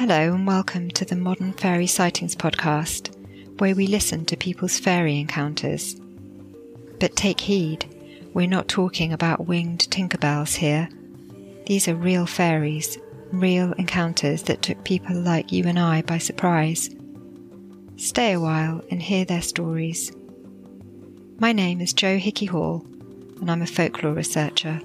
Hello and welcome to the Modern Fairy Sightings Podcast, where we listen to people's fairy encounters. But take heed, we're not talking about winged Tinkerbells here. These are real fairies, real encounters that took people like you and I by surprise. Stay a while and hear their stories. My name is Jo Hickey Hall, and I'm a folklore researcher.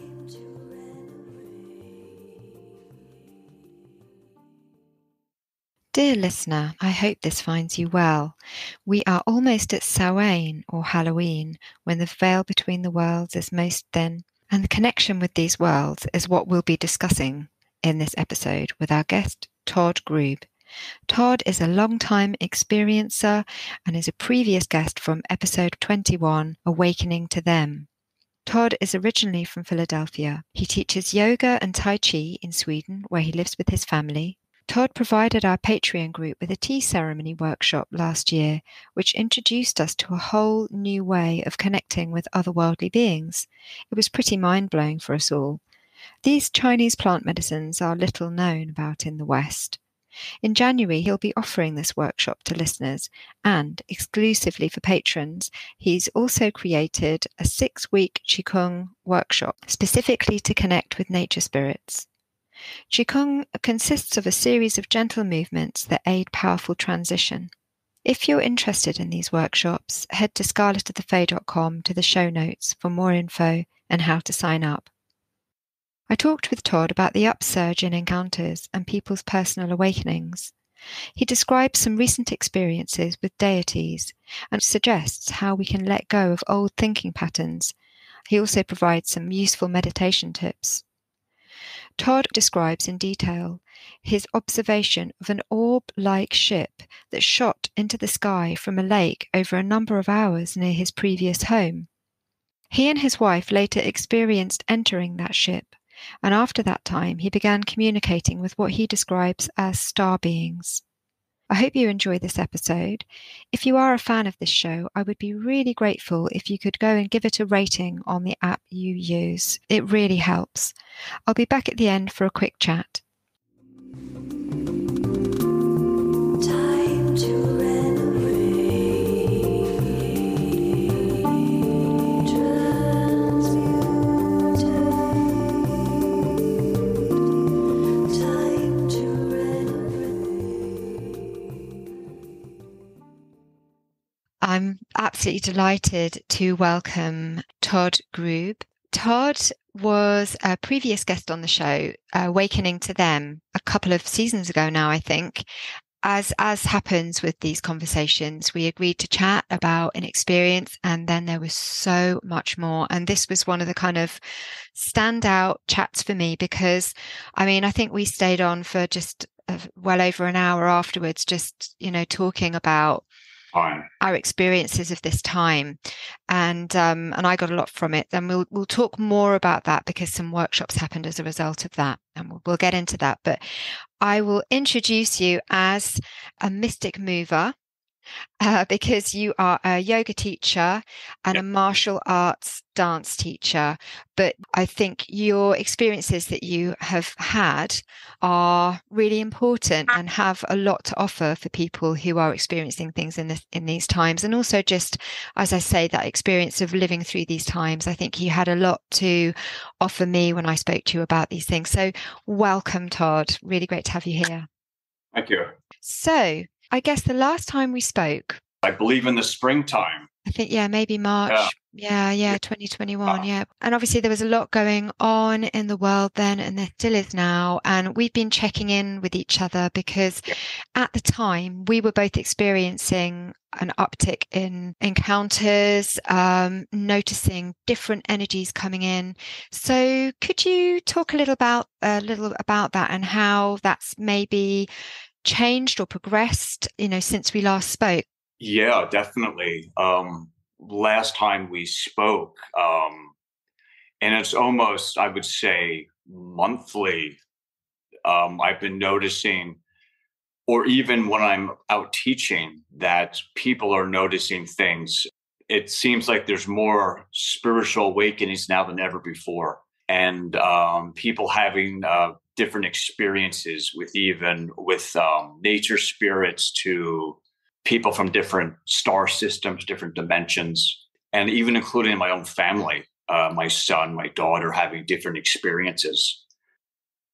Dear listener, I hope this finds you well. We are almost at Samhain or Halloween, when the veil between the worlds is most thin, and the connection with these worlds is what we'll be discussing in this episode with our guest, Todd Grube. Todd is a long-time experiencer and is a previous guest from episode 21, Awakening to Them. Todd is originally from Philadelphia. He teaches yoga and Tai Chi in Sweden, where he lives with his family. Todd provided our Patreon group with a tea ceremony workshop last year, which introduced us to a whole new way of connecting with otherworldly beings. It was pretty mind-blowing for us all. These Chinese plant medicines are little known about in the West. In January, he'll be offering this workshop to listeners, and exclusively for patrons, he's also created a 6-week Qigong workshop specifically to connect with nature spirits. Qigong consists of a series of gentle movements that aid powerful transition. If you're interested in these workshops, head to scarletofthefae.com to the show notes for more info and how to sign up. I talked with Todd about the upsurge in encounters and people's personal awakenings. He describes some recent experiences with deities and suggests how we can let go of old thinking patterns. He also provides some useful meditation tips. Todd describes in detail his observation of an orb-like ship that shot into the sky from a lake over a number of hours near his previous home. He and his wife later experienced entering that ship, and after that time he began communicating with what he describes as star beings. I hope you enjoy this episode. If you are a fan of this show, I would be really grateful if you could go and give it a rating on the app you use. It really helps. I'll be back at the end for a quick chat. Time to I'm absolutely delighted to welcome Todd Grube. Todd was a previous guest on the show, Awakening to Them, a couple of seasons ago now, I think. As happens with these conversations, we agreed to chat about an experience, and then there was so much more. And this was one of the kind of standout chats for me because, I think we stayed on for just well over an hour afterwards, just, talking about our experiences of this time, and I got a lot from it. And we'll talk more about that because some workshops happened as a result of that, and we'll get into that. But I will introduce you as a mystic mover because you are a yoga teacher and a martial arts dance teacher. But I think your experiences that you have had are really important and have a lot to offer for people who are experiencing things in these times. And also just, as I say, that experience of living through these times. I think you had a lot to offer me when I spoke to you about these things. So welcome, Todd. Really great to have you here. Thank you. So I guess the last time we spoke, I believe in the springtime. I think, maybe March. Yeah, 2021. Yeah. And obviously there was a lot going on in the world then, and there still is now. And we've been checking in with each other because at the time we were both experiencing an uptick in encounters, noticing different energies coming in. So could you talk a little about that and how that's maybe changed or progressed, since we last spoke? Yeah, definitely. Last time we spoke, and it's almost, I would say, monthly, I've been noticing, or even when I'm out teaching, that people are noticing things. It seems like there's more spiritual awakenings now than ever before. And people having different experiences with nature spirits to people from different star systems, different dimensions, and even including my own family, my son, my daughter having different experiences.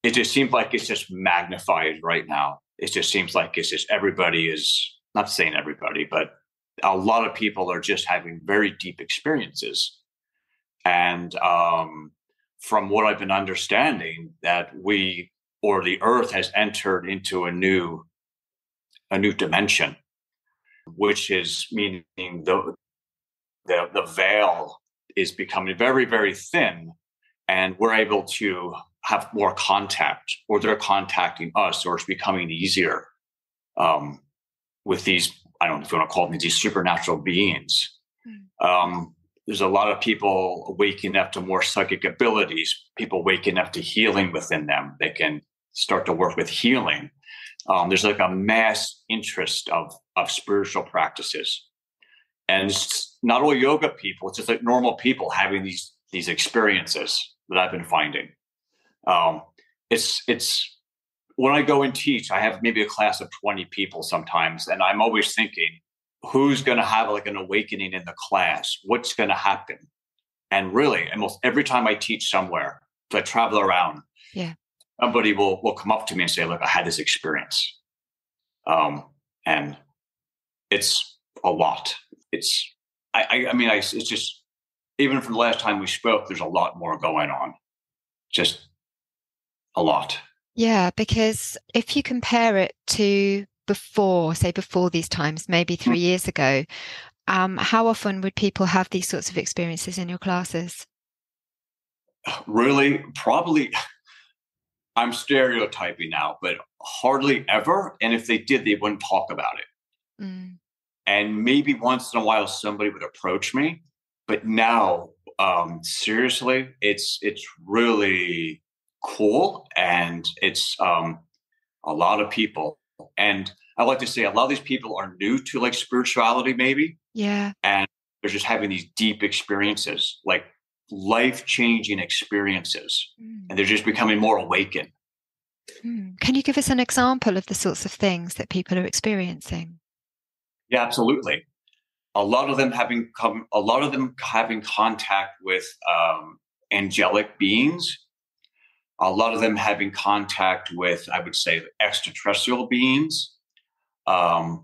It just seems like it's just magnified right now. It just seems like it's just everybody is, not saying everybody, but a lot of people are just having very deep experiences. And from what I've been understanding, that we, or the earth, has entered into a new dimension, which is meaning the veil is becoming very, very thin, and we're able to have more contact, or they're contacting us, or it's becoming easier with these, I don't know if you want to call them these supernatural beings. There's a lot of people waking up to more psychic abilities, people waking up to healing within them. They can start to work with healing. There's like a mass interest of spiritual practices. And it's not all yoga people, it's just like normal people having these experiences that I've been finding. It's when I go and teach, I have maybe a class of 20 people sometimes, and I'm always thinking, who's going to have like an awakening in the class? What's going to happen? And really, almost every time I teach somewhere, if I travel around, somebody will come up to me and say, look, I had this experience. And it's a lot. It's just, even from the last time we spoke, there's a lot more going on. Just a lot. Yeah, because if you compare it to before these times, maybe 3 years ago, how often would people have these sorts of experiences in your classes? Really, probably, I'm stereotyping now, but hardly ever. And if they did, they wouldn't talk about it. And maybe once in a while, somebody would approach me. But now, seriously, it's really cool. And it's a lot of people. And I like to say a lot of these people are new to like spirituality, maybe. Yeah. And they're just having these deep experiences, like life-changing experiences. And they're just becoming more awakened. Can you give us an example of the sorts of things that people are experiencing? Yeah, absolutely. A lot of them having contact with angelic beings. A lot of them having contact with, I would say, extraterrestrial beings. A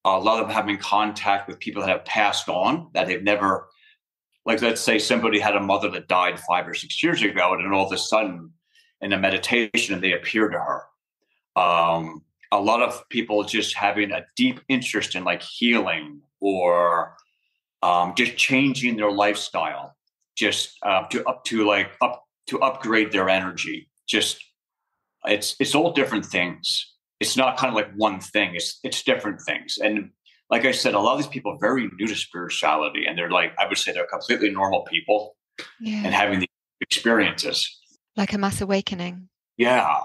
lot of them having contact with people that have passed on, that they've never, like, let's say somebody had a mother that died 5 or 6 years ago, and then all of a sudden in a meditation, they appear to her. A lot of people just having a deep interest in like healing, or just changing their lifestyle, just to upgrade their energy. Just it's all different things. It's not kind of like one thing. It's different things. And like I said, a lot of these people are very new to spirituality, and they're like, I would say they're completely normal people, and having these experiences. Like a mass awakening. Yeah.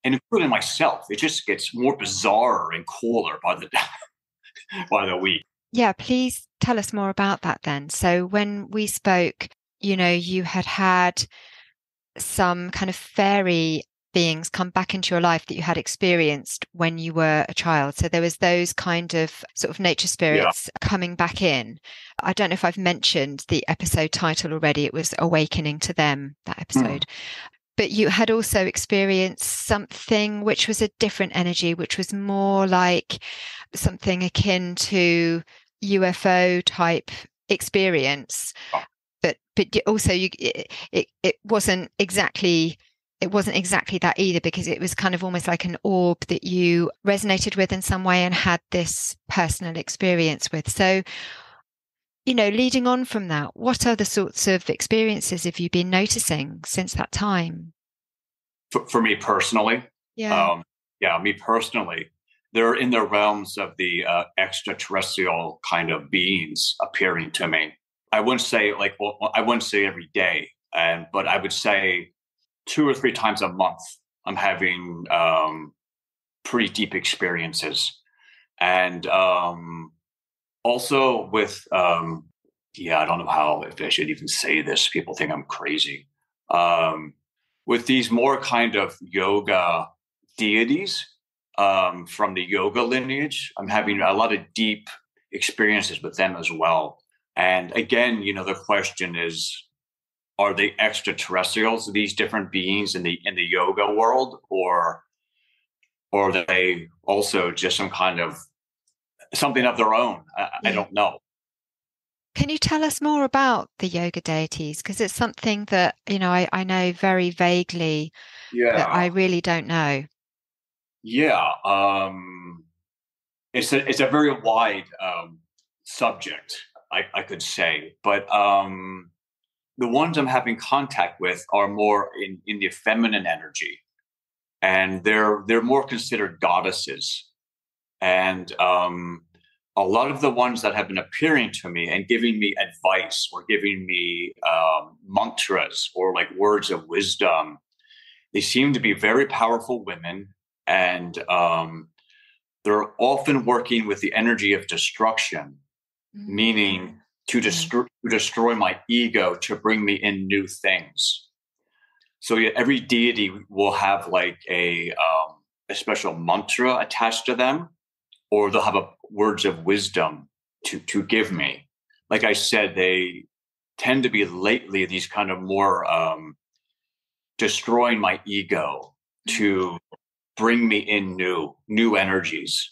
And including myself, it just gets more bizarre and cooler by the week. Yeah, please tell us more about that then. So when we spoke, you had some kind of fairy beings come back into your life that you had experienced when you were a child. So there was those kind of sort of nature spirits coming back in. I don't know if I've mentioned the episode title already. It was Awakening to Them, that episode. But you had also experienced something which was a different energy, which was more like something akin to UFO type experience. But also it wasn't exactly that either, because it was kind of almost like an orb that you resonated with in some way and had this personal experience with. So, leading on from that, what other sorts of experiences have you been noticing since that time? For me personally, me personally, they're in the realms of the extraterrestrial kind of beings appearing to me. I wouldn't say every day, but I would say 2 or 3 times a month, I'm having pretty deep experiences. And also with, I don't know if I should even say this. People think I'm crazy. with these more kind of yoga deities from the yoga lineage. I'm having a lot of deep experiences with them as well. And again, the question is, are they extraterrestrials, these different beings in the yoga world, or are they also just some kind of something of their own? I don't know. Can you tell us more about the yoga deities? Because it's something that, I know very vaguely, but I Yeah. really don't know. Yeah. It's a very wide subject, I could say, but the ones I'm having contact with are more in the feminine energy, and they're more considered goddesses. And a lot of the ones that have been appearing to me and giving me advice or giving me mantras or like words of wisdom, they seem to be very powerful women, and they're often working with the energy of destruction, meaning to destroy my ego, to bring me in new things. So yeah, every deity will have like a special mantra attached to them, or they'll have words of wisdom to give me. Like I said, they tend to be lately these kind of more destroying my ego to bring me in new energies.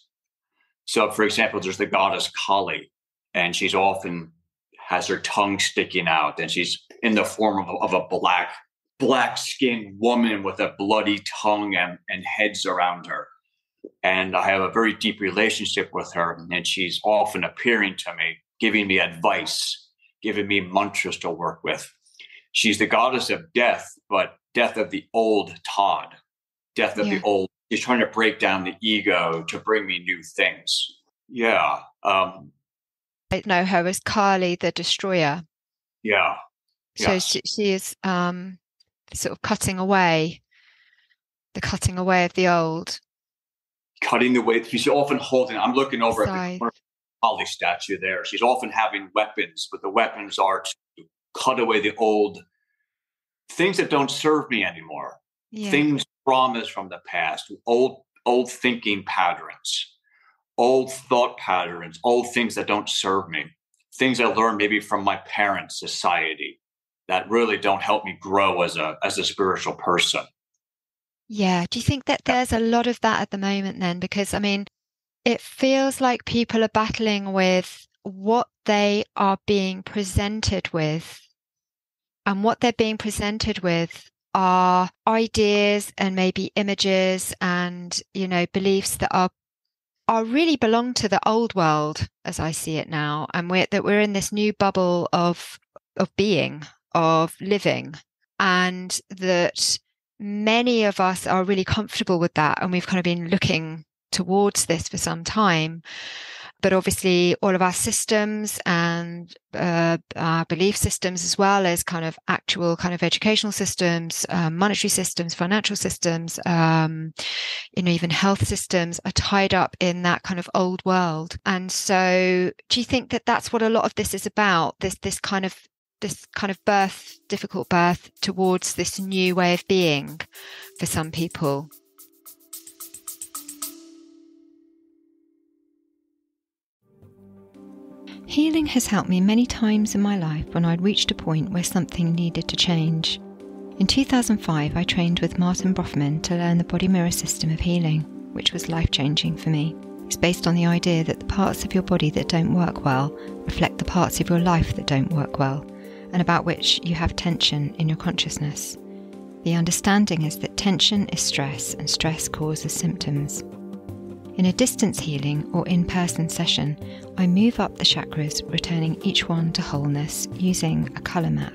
So, for example, there's the goddess Kali, and she's often has her tongue sticking out, and she's in the form of a black skinned woman with a bloody tongue and heads around her. And I have a very deep relationship with her, and she's often appearing to me, giving me advice, giving me mantras to work with. She's the goddess of death, but death of the old Todd, death of the Yeah. old. She's trying to break down the ego to bring me new things. Yeah. I know her as Kali the Destroyer. Yeah. So Yes. she is sort of cutting away of the old. Cutting the way. She's often holding. I'm looking over at the Scythe. Holly statue there. She's often having weapons, but the weapons are to cut away the old things that don't serve me anymore. Yeah. Things, traumas from the past, old thinking patterns, old thought patterns, old things that don't serve me. Things I learned maybe from my parents' society that really don't help me grow as a spiritual person. Yeah. Do you think that there's a lot of that at the moment then? Because I mean, it feels like people are battling with what they are being presented with. And what they're being presented with are ideas and maybe images and, beliefs that are really belong to the old world as I see it now. And we're in this new bubble of being, of living, and that many of us are really comfortable with that. And we've kind of been looking towards this for some time. But obviously, all of our systems and our belief systems, as well as kind of actual kind of educational systems, monetary systems, financial systems, even health systems, are tied up in that kind of old world. And so, do you think that that's what a lot of this is about? This kind of difficult birth towards this new way of being for some people. Healing has helped me many times in my life when I'd reached a point where something needed to change. In 2005, I trained with Martin Brofman to learn the body mirror system of healing, which was life-changing for me. It's based on the idea that the parts of your body that don't work well reflect the parts of your life that don't work well, and about which you have tension in your consciousness. The understanding is that tension is stress, and stress causes symptoms. In a distance healing or in-person session, I move up the chakras, returning each one to wholeness using a colour map.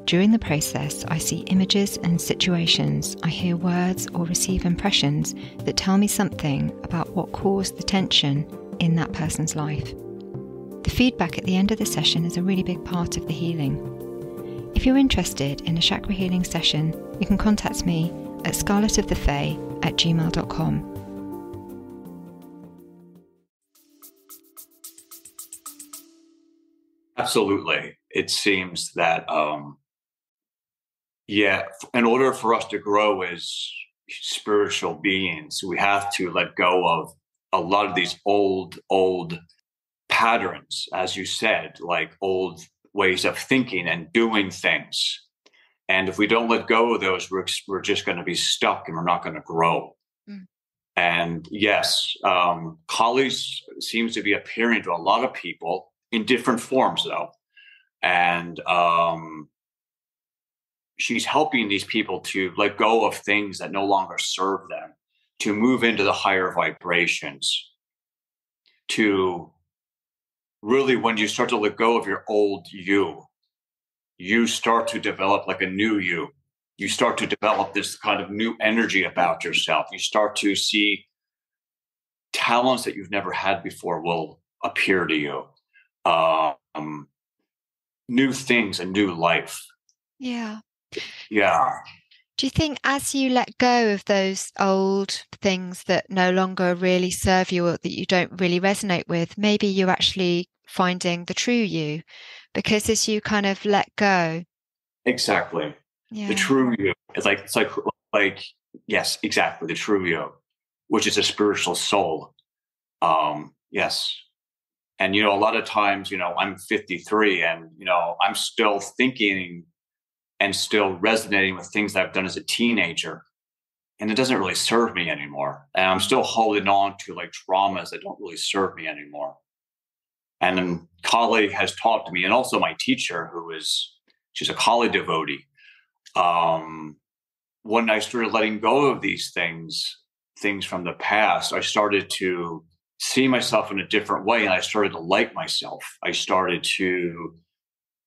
During the process, I see images and situations, I hear words or receive impressions that tell me something about what caused the tension in that person's life. The feedback at the end of the session is a really big part of the healing. If you're interested in a chakra healing session, you can contact me at scarletofthefae@gmail.com. Absolutely. It seems that Yeah, in order for us to grow as spiritual beings, we have to let go of a lot of these old patterns, as you said, like old ways of thinking and doing things. And if we don't let go of those, we're just going to be stuck and we're not going to grow. Mm. And yes, Kali seems to be appearing to a lot of people in different forms, though. And she's helping these people to let go of things that no longer serve them, to move into the higher vibrations, to really, when you start to let go of your old you start to develop like a new you. You start to develop this kind of new energy about yourself. You start to see talents that you've never had before will appear to you. New things, a new life. Yeah. Yeah. Do you think as you let go of those old things that no longer really serve you or that you don't really resonate with, maybe you're actually finding the true you? Because as you kind of let go. Exactly. The Yeah. true you. It's like yes, exactly. The true you, which is a spiritual soul. Yes. And a lot of times, I'm 53 and I'm still thinking and still resonating with things that I've done as a teenager. And it doesn't really serve me anymore. And I'm still holding on to like traumas that don't really serve me anymore. And then Kali has taught to me, and also my teacher, she's a Kali devotee. When I started letting go of these things from the past, I started to see myself in a different way, and I started to like myself. I started to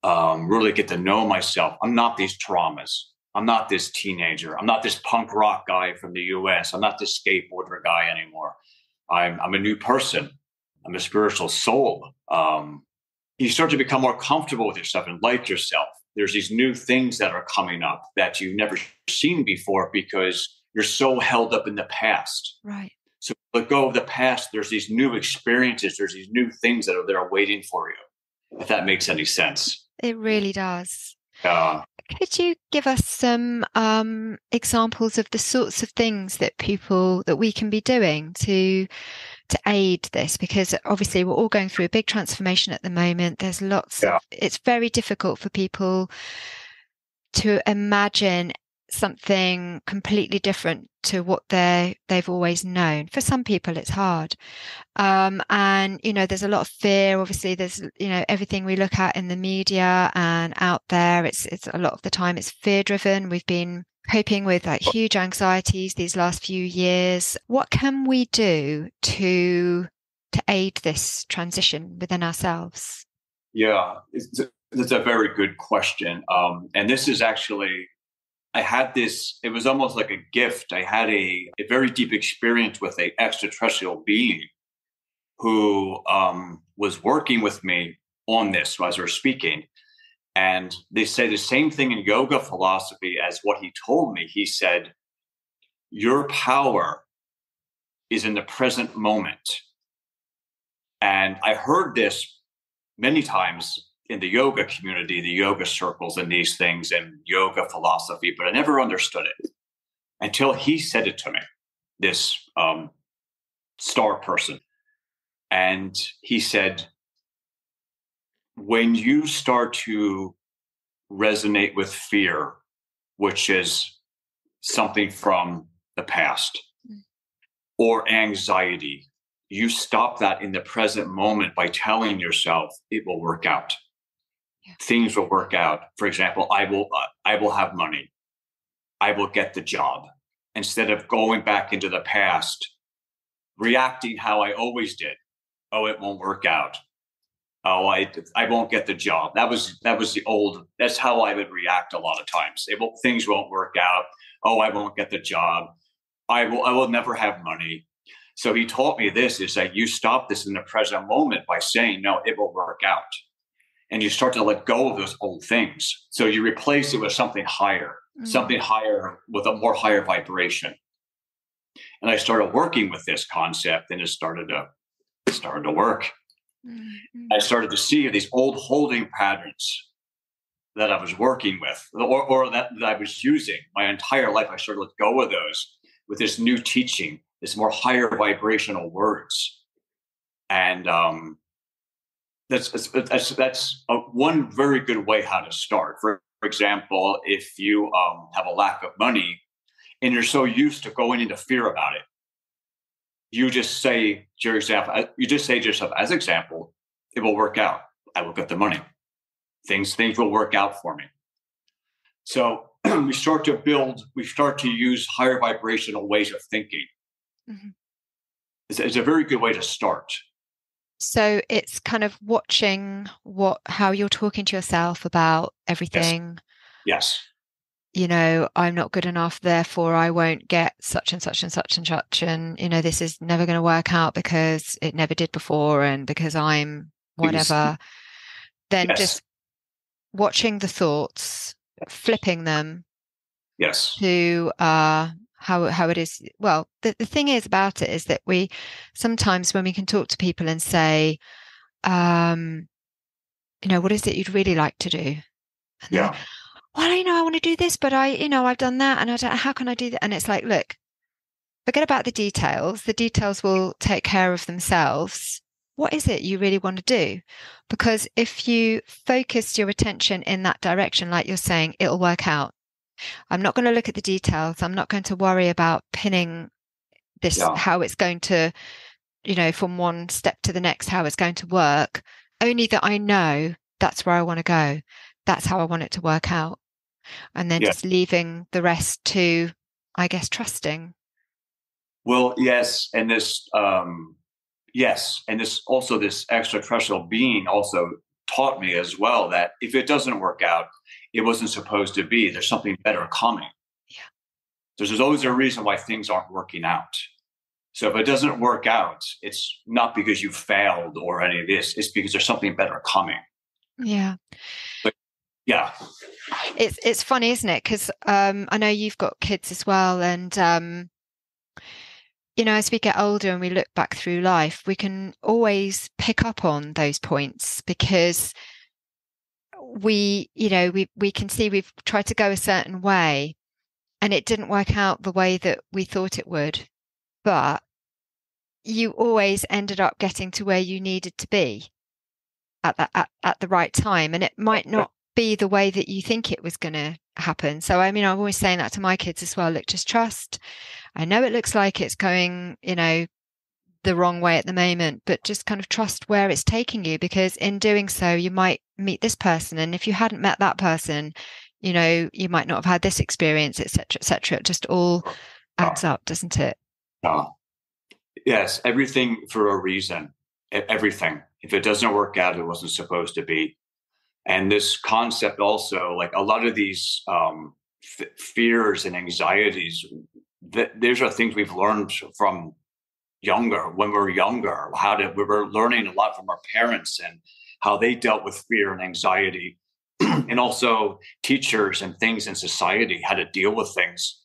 really get to know myself. I'm not these traumas. I'm not this teenager. I'm not this punk rock guy from the US. I'm not this skateboarder guy anymore. I'm a new person. I'm a spiritual soul. You start to become more comfortable with yourself and like yourself. There's these new things that are coming up that you've never seen before because you're so held up in the past. Right. So let go of the past. There's these new experiences. There's these new things that are there waiting for you, if that makes any sense. It really does. Uh, Could you give us some examples of the sorts of things that we can be doing to aid this? Because obviously we're all going through a big transformation at the moment. There's it's very difficult for people to imagine something completely different to what they've always known. For some people, it's hard. And, there's a lot of fear. Obviously, there's, everything we look at in the media and out there, it's a lot of the time it's fear driven. We've been coping with like huge anxieties these last few years. What can we do to aid this transition within ourselves? Yeah, it's a very good question. And this is actually, I had this, it was almost like a gift. I had a very deep experience with a extraterrestrial being who was working with me on this as we were speaking. And they say the same thing in yoga philosophy as what he told me. He said, your power is in the present moment. And I heard this many times in the yoga community, the yoga circles and these things and yoga philosophy, but I never understood it until he said it to me, this star person. And he said, when you start to resonate with fear, which is something from the past, or anxiety, you stop that in the present moment by telling yourself it will work out. Yeah. Things will work out. For example, I will have money. I will get the job. Instead of going back into the past, reacting how I always did. Oh, it won't work out. Oh, I won't get the job. That was the old. That's how I would react a lot of times. Things won't work out. Oh, I won't get the job. I will never have money. So he taught me this is that you stop this in the present moment by saying, no, it will work out. And you start to let go of those old things. So you replace it with something higher with a more higher vibration. And I started working with this concept and it started to work. Mm-hmm. I started to see these old holding patterns that I was working with, or that I was using my entire life. I started to let go of those with this new teaching, this more higher vibrational words. And that's one very good way how to start. For example, if you have a lack of money and you're so used to going into fear about it, you just say to yourself, as example, it will work out. I will get the money. Things will work out for me. So we start to use higher vibrational ways of thinking. Mm-hmm. It's a very good way to start. So it's kind of watching how you're talking to yourself about everything. Yes. You know, I'm not good enough, therefore I won't get such and such and such and such. And, you know, this is never going to work out because it never did before and because I'm whatever. Then just watching the thoughts, flipping them. Yes. To how it is. Well, the thing is about it is that we sometimes when we can talk to people and say, you know, what is it you'd really like to do? And yeah. Well, you know, I want to do this, but I've done that and I don't, how can I do that? And it's like, look, forget about the details. The details will take care of themselves. What is it you really want to do? Because if you focus your attention in that direction, like you're saying, it'll work out. I'm not going to look at the details. I'm not going to worry about pinning this, how it's going to, you know, from one step to the next, how it's going to work. Only that I know that's where I want to go. That's how I want it to work out. And then just leaving the rest to, I guess, trusting. Well, yes. And this, and this extraterrestrial being also taught me as well that if it doesn't work out, it wasn't supposed to be. There's something better coming. Yeah. There's always a reason why things aren't working out. So if it doesn't work out, it's not because you failed or any of this. It's because there's something better coming. Yeah. But, yeah. It's funny, isn't it? Because I know you've got kids as well, and you know, as we get older and we look back through life, we can always pick up on those points because we can see we've tried to go a certain way and it didn't work out the way that we thought it would, but you always ended up getting to where you needed to be at the right time, and it might not be the way that you think it was going to happen. So I mean, I'm always saying that to my kids as well. Look, just trust. I know it looks like it's going, you know, the wrong way at the moment, but just kind of trust where it's taking you, because in doing so, you might meet this person. And if you hadn't met that person, you know, you might not have had this experience, et cetera, et cetera. It just all adds up, doesn't it? Yes. Everything for a reason. Everything. If it doesn't work out, it wasn't supposed to be. And this concept also, like a lot of these fears and anxieties, these are things we've learned from when we were younger. We were learning a lot from our parents and how they dealt with fear and anxiety, and also teachers and things in society, how to deal with things.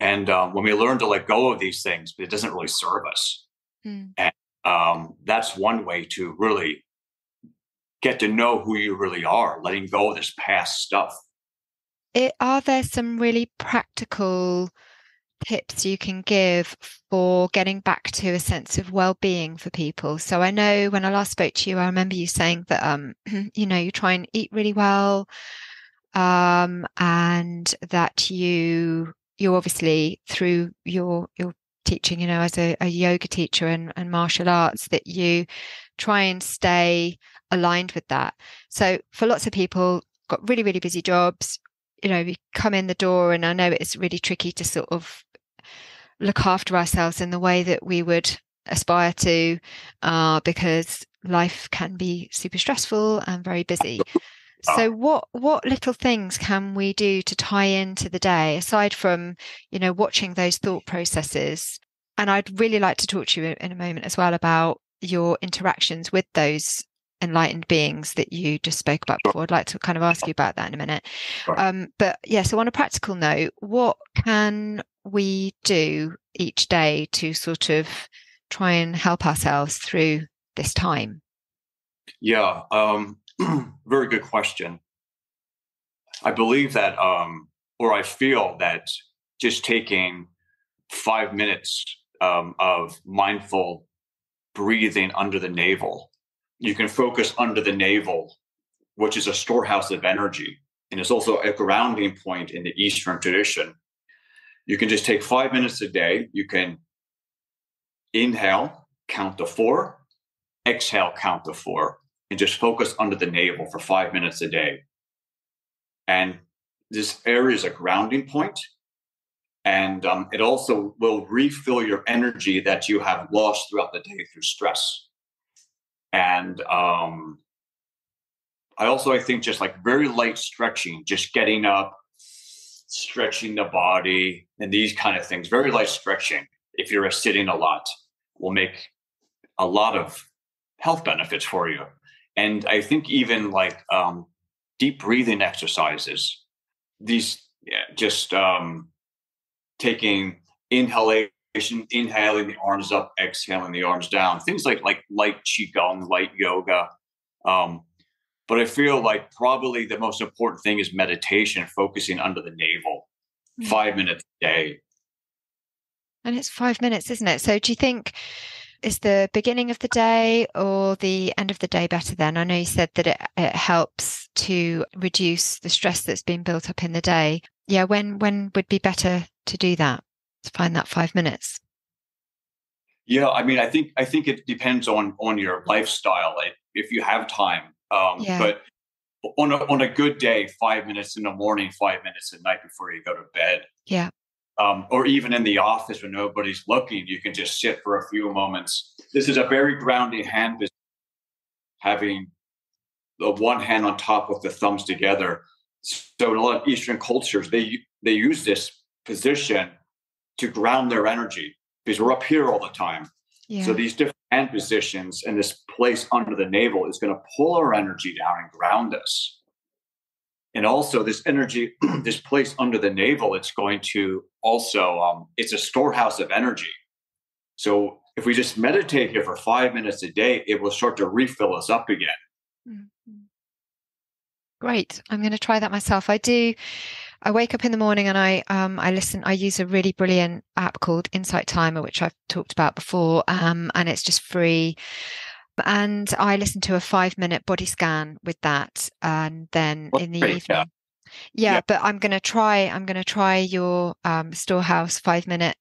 And when we learn to let go of these things, it doesn't really serve us. And that's one way to really get to know who you really are, letting go of this past stuff. Are there some really practical tips you can give for getting back to a sense of well-being for people? So I know when I last spoke to you, I remember you saying that you know, you try and eat really well, and that you obviously through your teaching, you know, as a yoga teacher and martial arts, that you try and stay aligned with that. So for lots of people, got really, really busy jobs, you know, we come in the door, and I know it's really tricky to sort of look after ourselves in the way that we would aspire to, because life can be super stressful and very busy. So what little things can we do to tie into the day, aside from, you know, watching those thought processes? And I'd really like to talk to you in a moment as well about your interactions with those enlightened beings that you just spoke about before. I'd like to kind of ask you about that in a minute. But yeah, so on a practical note, what can we do each day to sort of try and help ourselves through this time? Yeah, very good question. I believe that, or I feel that just taking 5 minutes of mindful breathing under the navel, you can focus under the navel, which is a storehouse of energy. And it's also a grounding point in the Eastern tradition. You can just take 5 minutes a day. You can inhale, count to 4, exhale, count to 4, and just focus under the navel for 5 minutes a day. And this area is a grounding point, and it also will refill your energy that you have lost throughout the day through stress. And I think just like very light stretching, just getting up, stretching the body, and these kind of things, very light stretching, if you're sitting a lot, will make a lot of health benefits for you. And I think even like deep breathing exercises, these just taking inhalation, inhaling the arms up, exhaling the arms down, things like light qigong, light yoga. But I feel like probably the most important thing is meditation, focusing under the navel, 5 minutes a day. And it's 5 minutes, isn't it? So do you think, is the beginning of the day or the end of the day better then? I know you said that it helps to reduce the stress that's been built up in the day. Yeah, when would be better to do that, to find that 5 minutes? Yeah, I mean, I think it depends on your lifestyle, if you have time. But on a good day, 5 minutes in the morning, 5 minutes at night before you go to bed. Yeah. Or even in the office when nobody's looking, you can just sit for a few moments. This is a very grounding hand position, having the one hand on top with the thumbs together. So in a lot of Eastern cultures, they use this position to ground their energy because we're up here all the time. Yeah. So these different hand positions and this place under the navel is going to pull our energy down and ground us. And also this energy, this place under the navel, it's going to also, it's a storehouse of energy. So if we just meditate here for 5 minutes a day, it will start to refill us up again. Mm-hmm. Great. I'm going to try that myself. I wake up in the morning and I listen. I use a really brilliant app called Insight Timer, which I've talked about before, and it's just free. And I listen to a 5-minute body scan with that, and then in the evening. Yeah, but I'm going to try your storehouse 5-minute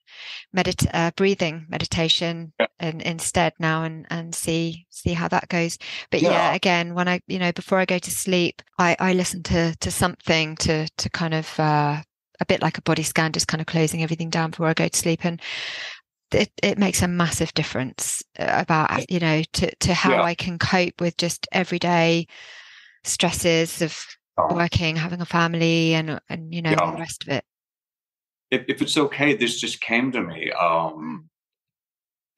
breathing meditation instead now, and see how that goes. But again, when before I go to sleep, I listen to something to kind of a bit like a body scan, just kind of closing everything down before I go to sleep, and it makes a massive difference about to how I can cope with just everyday stresses of working, having a family, and all the rest of it. If it's okay, this just came to me.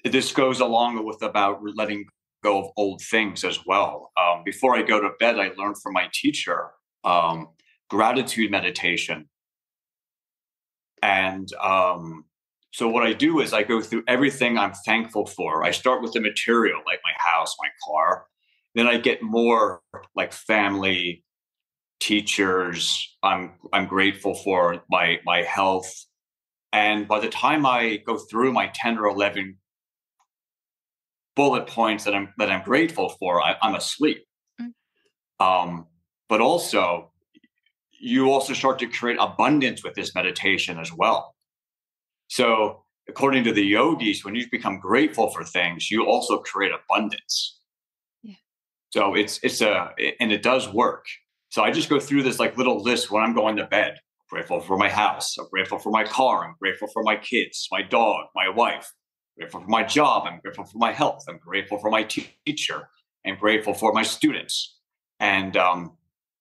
This goes along with about letting go of old things as well. Before I go to bed, I learned from my teacher gratitude meditation. And so what I do is I go through everything I'm thankful for. I start with the material, like my house, my car. Then I get more like family, teachers. I'm grateful for my health. And by the time I go through my 10 or 11 bullet points that I'm grateful for, I'm asleep. But also, you also start to create abundance with this meditation as well. So according to the yogis, when you become grateful for things, you also create abundance. Yeah. So and it does work. So I just go through this like little list when I'm going to bed. I'm grateful for my house. I'm grateful for my car. I'm grateful for my kids, my dog, my wife. I'm grateful for my job. I'm grateful for my health. I'm grateful for my teacher. I'm grateful for my students. And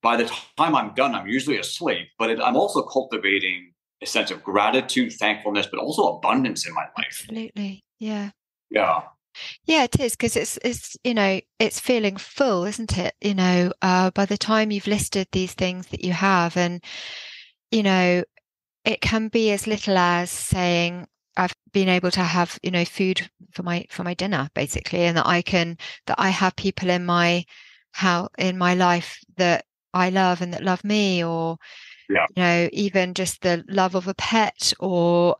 by the time I'm done, I'm usually asleep. But I'm also cultivating a sense of gratitude, thankfulness, but also abundance in my life. Absolutely. Yeah. Yeah. Yeah, it is, because it's it's feeling full, isn't it? By the time you've listed these things that you have, and it can be as little as saying, I've been able to have food for my dinner, basically, and that I have people in my life that I love and that love me, or Yeah. even just the love of a pet, or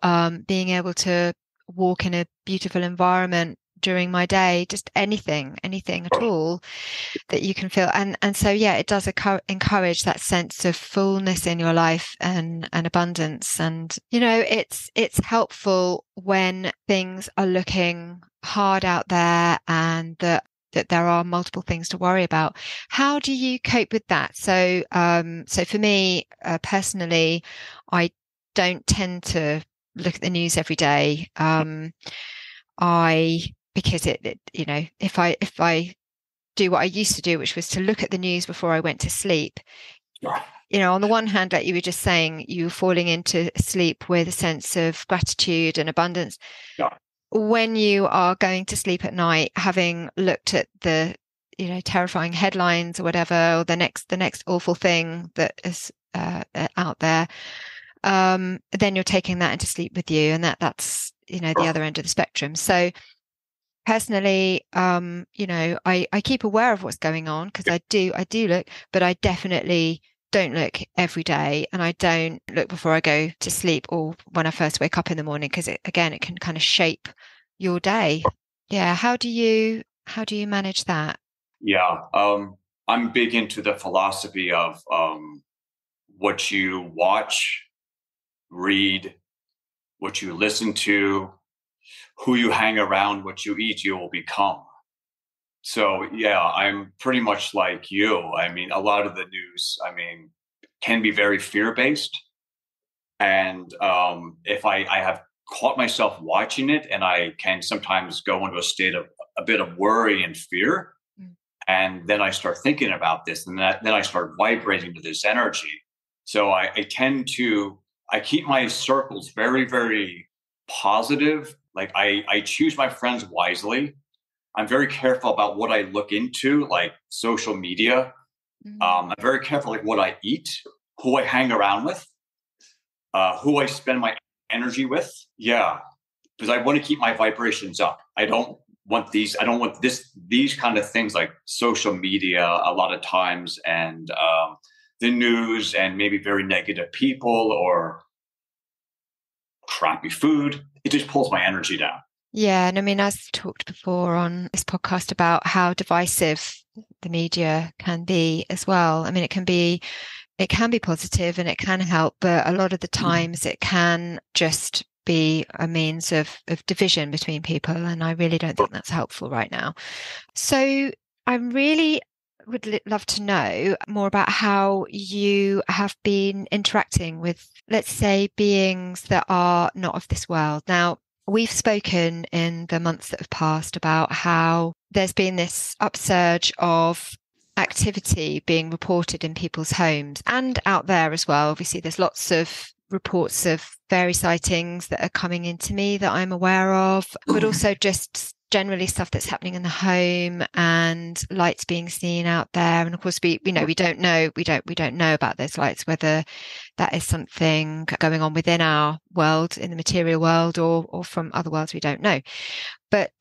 being able to walk in a beautiful environment during my day, just anything at all that you can feel. And so, yeah, it does encourage that sense of fullness in your life and abundance. And, it's helpful when things are looking hard out there and that there are multiple things to worry about. How do you cope with that? So, so for me, personally, I don't tend to look at the news every day. Because if I do what I used to do, which was to look at the news before I went to sleep, on the one hand, like you were just saying, you falling into sleep with a sense of gratitude and abundance. Yeah. When you are going to sleep at night, having looked at the, terrifying headlines or whatever, or the next awful thing that is out there, then you're taking that into sleep with you, and that's the other end of the spectrum. So personally, I keep aware of what's going on, because I do look, but I definitely don't look every day, and I don't look before I go to sleep or when I first wake up in the morning, because it can kind of shape your day. Yeah. How do you manage that? Yeah. I'm big into the philosophy of what you watch, read, what you listen to, who you hang around, what you eat, you will become. So yeah, I'm pretty much like you. I mean, a lot of the news, can be very fear-based. And if I have caught myself watching it, and I can sometimes go into a state of a bit of worry and fear. And then I start thinking about this, and then I start vibrating to this energy. So I tend to, I keep my circles very, very positive. Like I choose my friends wisely. I'm very careful about what I look into, like social media. I'm very careful, like what I eat, who I hang around with, who I spend my energy with. Yeah, because I want to keep my vibrations up. I don't want these kind of things like social media a lot of times, and the news, and maybe very negative people or crappy food. It just pulls my energy down. Yeah. And I mean, as talked before on this podcast about how divisive the media can be as well. I mean, it can be positive and it can help, but a lot of the times it can just be a means of division between people. And I really don't think that's helpful right now. So I really would love to know more about how you have been interacting with, let's say, beings that are not of this world. Now, we've spoken in the months that have passed about how there's been this upsurge of activity being reported in people's homes and out there as well. Obviously, there's lots of reports of fairy sightings that are coming into me that I'm aware of, but also just generally stuff that's happening in the home and lights being seen out there. And of course, we don't know about those lights, whether that is something going on within our world, in the material world, or from other worlds. We don't know. But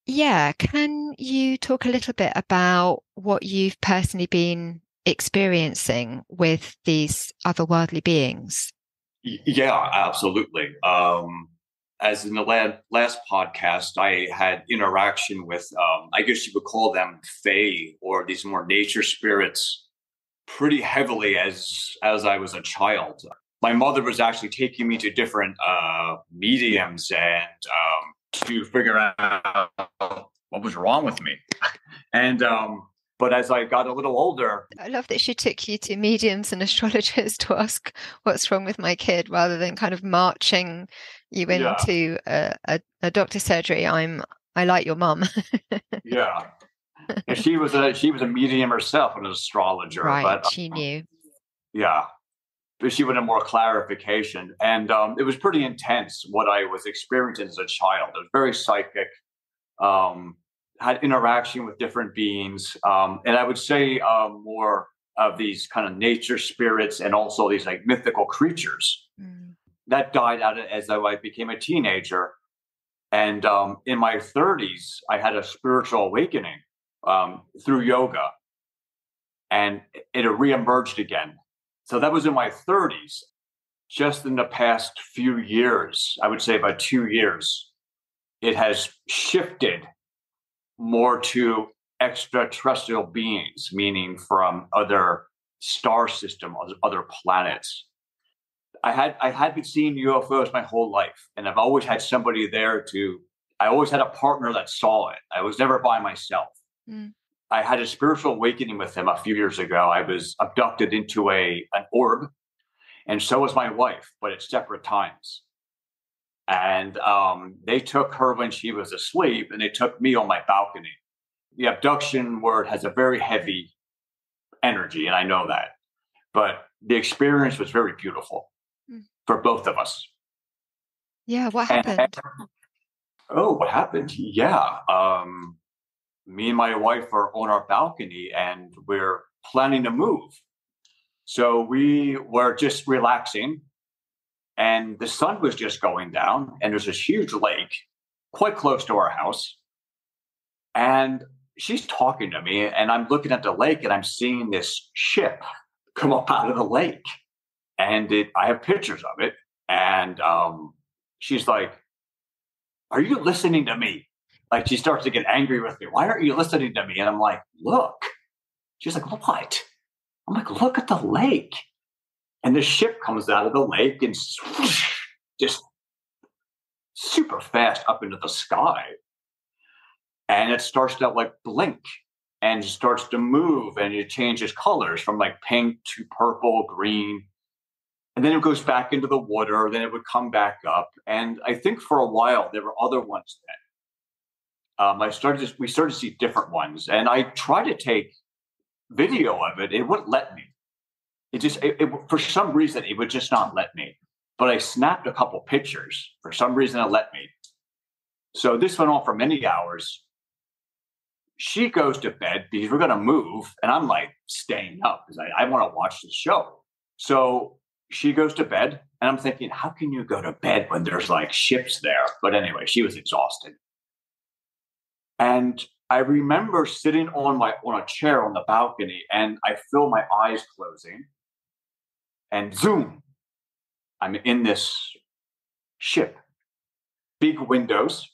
yeah, can you talk a little bit about what you've personally been experiencing with these otherworldly beings? Yeah, absolutely. As in the last podcast, I had interaction with, I guess you would call them fae, or these more nature spirits, pretty heavily as I was a child. My mother was actually taking me to different mediums and to figure out what was wrong with me. And but as I got a little older, I love that she took you to mediums and astrologers to ask what's wrong with my kid, rather than kind of marching you into a doctor's surgery. I like your mum. Yeah. And she was a medium herself, an astrologer, Right, but she knew. yeah, but she wanted more clarification, and it was pretty intense what I was experiencing as a child. It was very psychic. Had interaction with different beings, and I would say more of these kind of nature spirits, and also these like mythical creatures. That died out as I became a teenager, and in my 30s, I had a spiritual awakening through yoga. and it reemerged again. So that was in my 30s. Just in the past few years, I would say about 2 years, it has shifted more to extraterrestrial beings, meaning from other star system, other planets. I had been seeing UFOs my whole life, and I've always had somebody there I always had a partner that saw it. I was never by myself. Mm. I had a spiritual awakening with him a few years ago. I was abducted into an orb, and so was my wife, but at separate times. And they took her when she was asleep, and they took me on my balcony. The abduction word has a very heavy energy, and I know that. But the experience was very beautiful for both of us. Yeah, what happened? What happened? Yeah. Me and my wife are on our balcony, and we're planning to move. So we were just relaxing, and the sun was just going down, and there's this huge lake quite close to our house. And she's talking to me, and I'm looking at the lake, and I'm seeing this ship come up out of the lake. And I have pictures of it. And she's like, "Are you listening to me?" Like, she starts to get angry with me. "Why aren't you listening to me?" And I'm like, "Look." She's like, "What?" I'm like, "Look at the lake." And the ship comes out of the lake and just super fast up into the sky. And it starts to like blink and starts to move, and it changes colors from like pink to purple, green. And then it goes back into the water. Then it would come back up. And I think for a while there were other ones then. We started to see different ones, and I tried to take video of it. It wouldn't let me. For some reason, it would just not let me. But I snapped a couple pictures. For some reason, it let me. So this went on for many hours. She goes to bed because we're going to move, and I'm like staying up because I want to watch the show. So she goes to bed, and I'm thinking, how can you go to bed when there's like ships there? But anyway, she was exhausted. And I remember sitting on a chair on the balcony, and I feel my eyes closing, and zoom, I'm in this ship, big windows.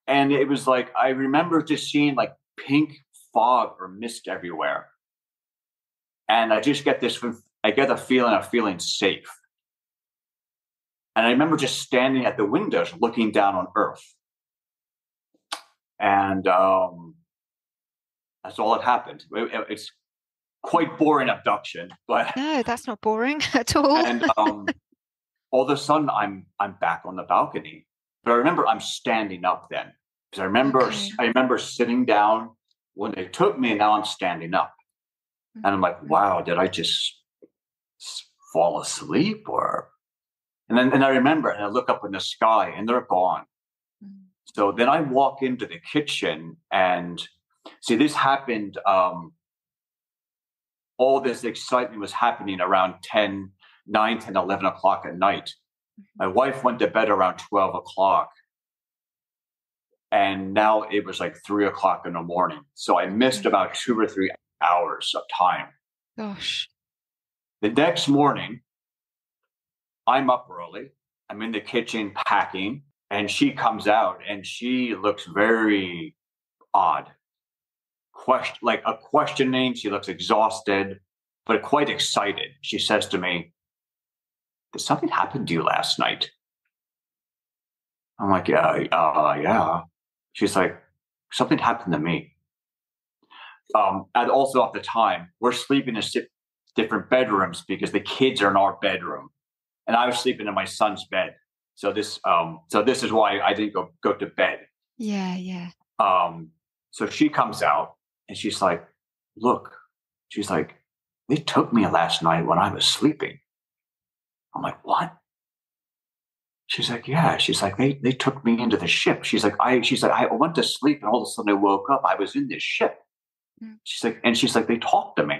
And it was like, I remember just seeing like pink fog or mist everywhere. And I just get a feeling of feeling safe. And I remember just standing at the windows looking down on Earth. And that's all that happened. It's quite boring abduction, but no, that's not boring at all. And all of a sudden, I'm back on the balcony. But I remember I'm standing up then, because I remember sitting down when they took me, and now I'm standing up, and I'm like, wow, did I just fall asleep? And I remember, and I look up in the sky, and they're gone. So then I walk into the kitchen, and see, this happened. All this excitement was happening around 9, 10, 11 o'clock at night. My wife went to bed around 12 o'clock. And now it was like 3 o'clock in the morning. So I missed about 2 or 3 hours of time. Gosh. The next morning, I'm up early. I'm in the kitchen packing. And she comes out, and she looks very odd. Questioning. She looks exhausted, but quite excited. She says to me, "Did something happen to you last night?" I'm like, yeah. She's like, "Something happened to me." And also at the time, we're sleeping in different bedrooms because the kids are in our bedroom, and I was sleeping in my son's bed. So this is why I didn't go to bed. Yeah. So she comes out, and she's like, "Look," she's like, "they took me last night when I was sleeping." I'm like, "What?" She's like, "Yeah." She's like, they took me into the ship. She's like, I went to sleep, and all of a sudden I woke up. I was in this ship. She's like, "They talked to me."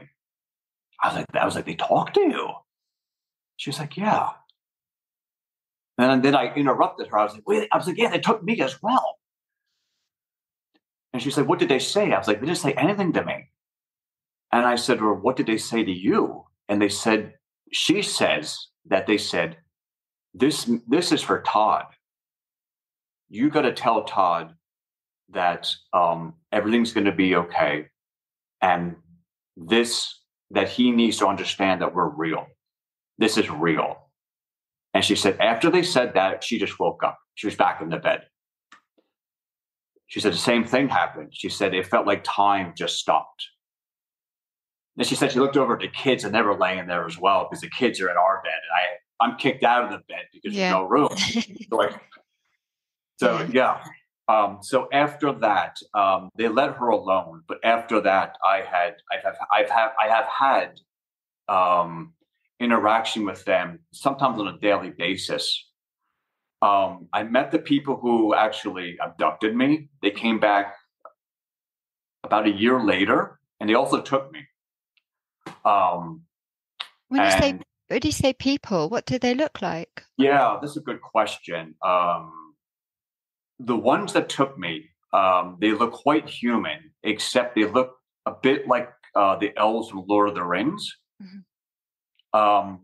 I was like, "They talked to you?" She was like, "Yeah." And then I interrupted her. I was like, "Wait," I was like, "Yeah, they took me as well." And she's like, "What did they say?" I was like, "They didn't say anything to me." And I said, well, what did they say to you? And she says that they said, this is for Todd. You got to tell Todd that everything's going to be okay. And that he needs to understand that we're real. This is real. And she said, after they said that, she just woke up. She was back in the bed. She said the same thing happened. She said it felt like time just stopped. And she said she looked over at the kids, and they were laying there as well because the kids are in our bed, and I'm kicked out of the bed because there's no room. So after that, they let her alone. But after that, I have had interaction with them sometimes on a daily basis. I met the people who actually abducted me. They came back about a year later, and they also took me. When you say people, what do they look like? Yeah, that's a good question. The ones that took me, they look quite human, except they look a bit like the elves from Lord of the Rings. Mm-hmm.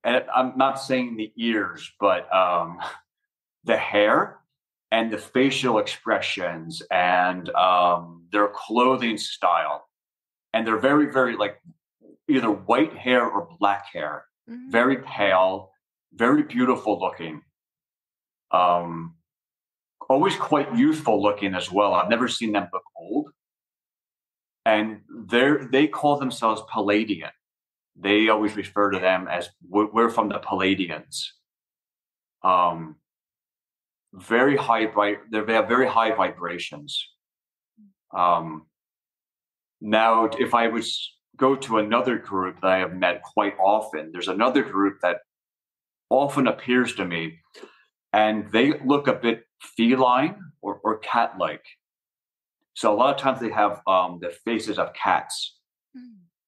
And I'm not saying the ears, but the hair and the facial expressions and their clothing style. And they're very, very like either white hair or black hair, mm-hmm. Very pale, very beautiful looking. Always quite youthful looking as well. I've never seen them look old. And they call themselves Palladian. They always refer to them as we're from the Palladians. Very high they have very high vibrations. Now, if I was go to another group that I have met quite often, there's another group that often appears to me, and they look a bit feline or cat-like. So a lot of times they have the faces of cats,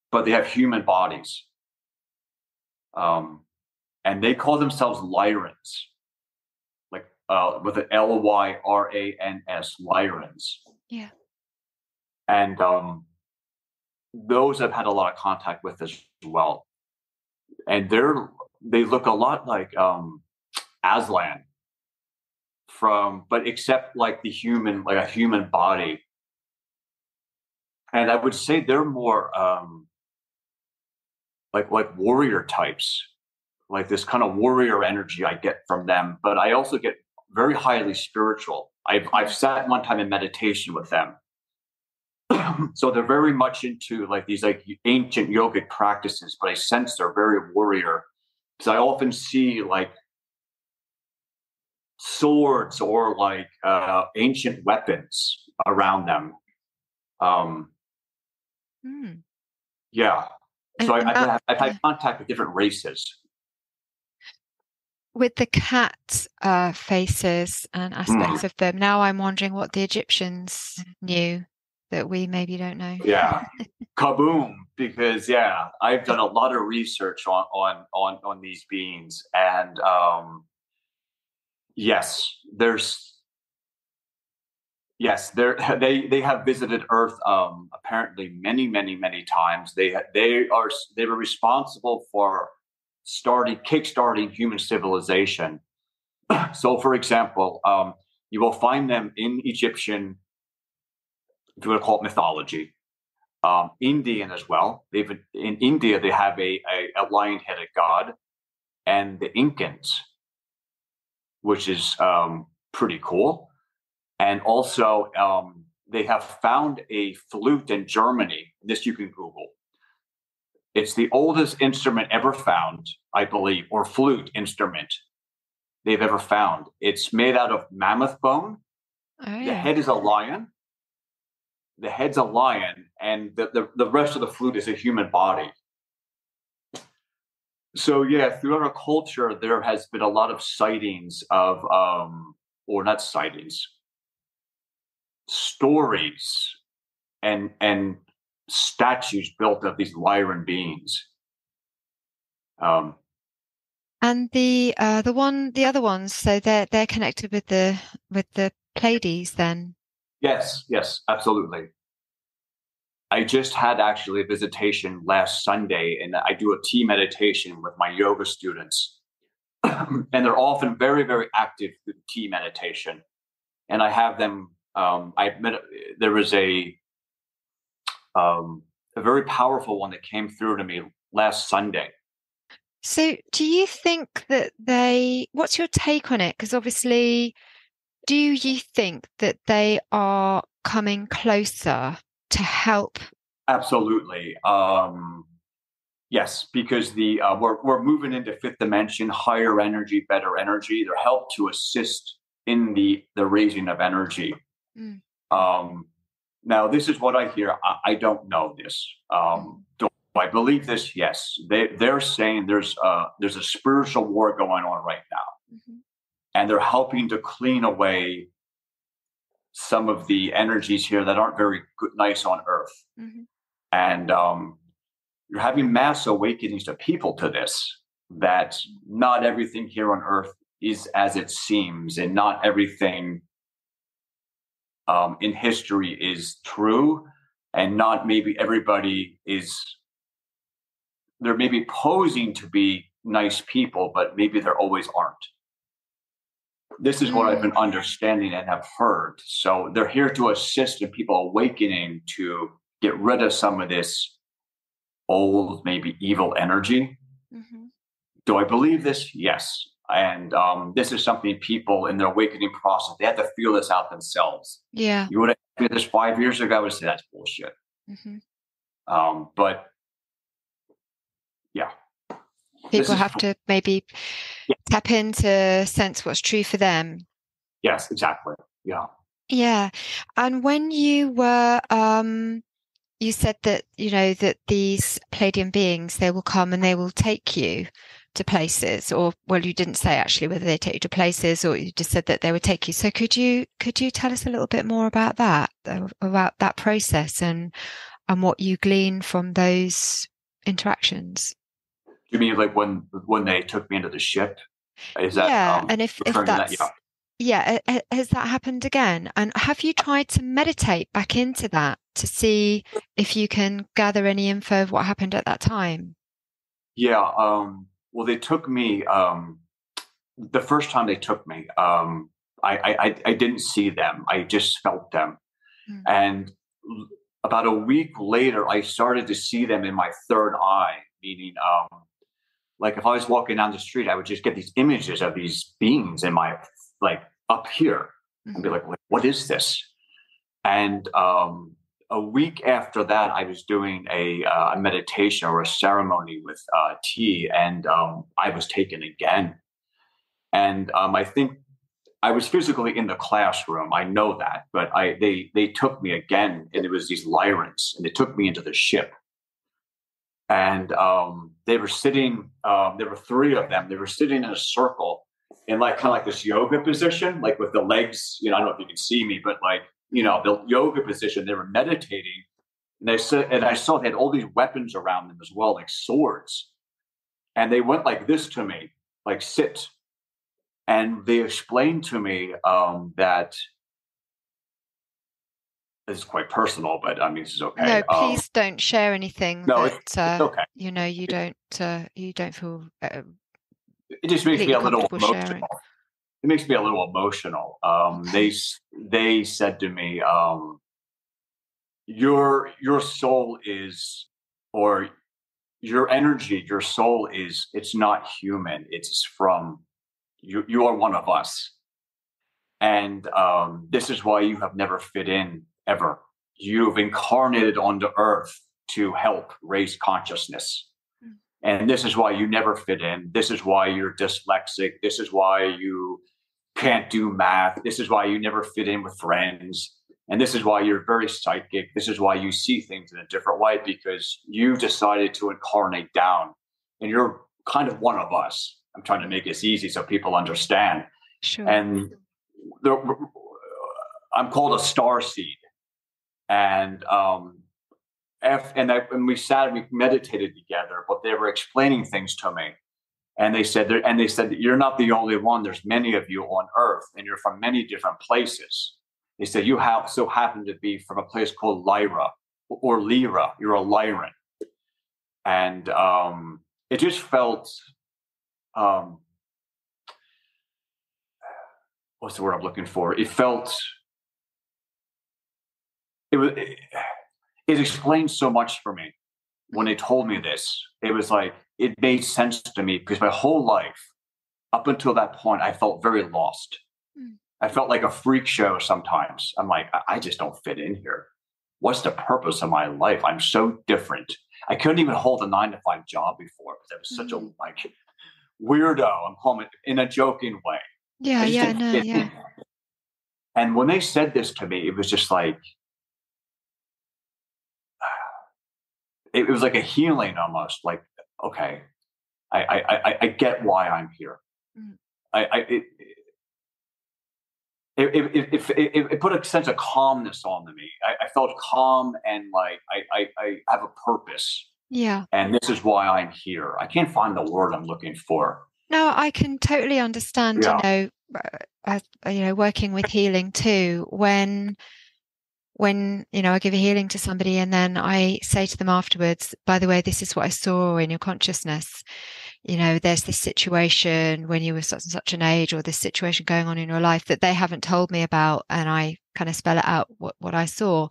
but they have human bodies. And they call themselves Lyrans, like with an Lyrans, Lyrans. Yeah. And those I've had a lot of contact with as well. And they look a lot like Aslan but except like a human body. And I would say they're more like warrior types, like this kind of warrior energy I get from them. But I also get very highly spiritual. I've sat one time in meditation with them. So they're very much into like these like ancient yogic practices, but I sense they're very warrior because I often see like swords or like ancient weapons around them. Yeah. So I've had contact with different races. With the cat faces and aspects of them, now I'm wondering what the Egyptians knew that we maybe don't know. Yeah. Kaboom. Because I've done a lot of research on these beings, and they have visited Earth apparently many times. They were responsible for kickstarting human civilization. So, for example, you will find them in Egyptian, if you want to call it mythology, Indian as well. In India they have a lion-headed god, and the Incans, which is pretty cool. And also, they have found a flute in Germany. This you can Google. It's the oldest instrument ever found, I believe, or flute instrument they've ever found. It's made out of mammoth bone. Oh, yeah. The head is a lion. The head's a lion, and the rest of the flute is a human body. So, throughout our culture, there has been a lot of sightings of, or not sightings, stories and statues built of these Lyran beings. And the other ones, so they're connected with the Pleiades then. Yes, absolutely. I just had actually a visitation last Sunday, and I do a tea meditation with my yoga students. And they're often very, very active with tea meditation. And I have them, there was a very powerful one that came through to me last Sunday. So do you think that what's your take on it? Because obviously, do you think that they are coming closer to help? Absolutely. Yes, because we're moving into fifth dimension, higher energy, better energy. They're helped to assist in the raising of energy. Mm. Now, this is what I hear. I don't know this. Do I believe this? Yes. They're saying there's a spiritual war going on right now, Mm-hmm. and they're helping to clean away some of the energies here that aren't very good, nice on Earth. Mm-hmm. And you're having mass awakenings to people to this, that not everything here on Earth is as it seems, and not everything in history is true, and not maybe everybody is, they're maybe posing to be nice people, but maybe they always aren't. This is what I've been understanding and have heard. So they're here to assist in people awakening to get rid of some of this old, maybe evil energy. Mm-hmm. Do I believe this? Yes. And this is something people in their awakening process, they have to feel this out themselves. Yeah. You would have asked me this 5 years ago, I would say that's bullshit. Mm-hmm. But yeah. People have to maybe tap into sense what's true for them. Yes, exactly. Yeah. Yeah. And when you were, you said that, that these Palladian beings, they will come and they will take you to places, or, well, you didn't say actually whether they take you to places, or you just said that they would take you. So could you tell us a little bit more about that process and what you glean from those interactions? You mean like when they took me into the ship? Is that and if that's that? has that happened again? And have you tried to meditate back into that to see if you can gather any info of what happened at that time? Yeah. Well, they took me the first time they took me. I didn't see them. I just felt them. And about a week later, I started to see them in my third eye, meaning like if I was walking down the street, I would just get these images of these beings in my, like, up here, and be like, what is this? And a week after that, I was doing a meditation or a ceremony with tea, and I was taken again. And I think I was physically in the classroom. I know that, but they took me again, and it was these Lyrans, and they took me into the ship. And they were sitting. There were three of them. They were sitting in a circle, in like kind of like this yoga position, like with the legs. I don't know if you can see me, but like the yoga position. They were meditating, and they said, and I saw they had all these weapons around them as well, like swords. And they went like this to me, like sit. And they explained to me that this is quite personal, but I mean, this is okay. No, please don't share anything. No, it's okay. You don't feel. It just makes me a little emotional. Sharing. It makes me a little emotional. They said to me, your soul is, or your energy, your soul is, it's not human. It's from you. You are one of us. And this is why you have never fit in ever. You've incarnated onto Earth to help raise consciousness. And this is why you never fit in. This is why you're dyslexic. This is why you can't do math. This is why you never fit in with friends. And this is why you're very psychic. This is why you see things in a different way, because you decided to incarnate down. And you're kind of one of us. I'm trying to make this easy so people understand. Sure. And I'm called a star seed. And we sat and we meditated together, but they were explaining things to me. And they said that you're not the only one. There's many of you on Earth, and you're from many different places. They said you so happen to be from a place called Lyra. or Lyra. You're a Lyran. And it just felt, what's the word I'm looking for? It felt, it explained so much for me when they told me this. It was like, it made sense to me because my whole life, up until that point, I felt very lost. I felt like a freak show sometimes. I'm like, I just don't fit in here. What's the purpose of my life? I'm so different. I couldn't even hold a 9-to-5 job before because I was such a like weirdo. I'm calling it in a joking way. Yeah, yeah, no, yeah. And when they said this to me, it was just like, it was like a healing almost. Like, okay, I get why I'm here. It put a sense of calmness on me. I felt calm and like I have a purpose. Yeah. And this is why I'm here. I can't find the word I'm looking for. No, I can totally understand, Yeah. Working with healing too, when I give a healing to somebody and then I say to them afterwards, by the way, this is what I saw in your consciousness. There's this situation when you were such and such an age, or this situation going on in your life that they haven't told me about, and I kind of spell it out what I saw.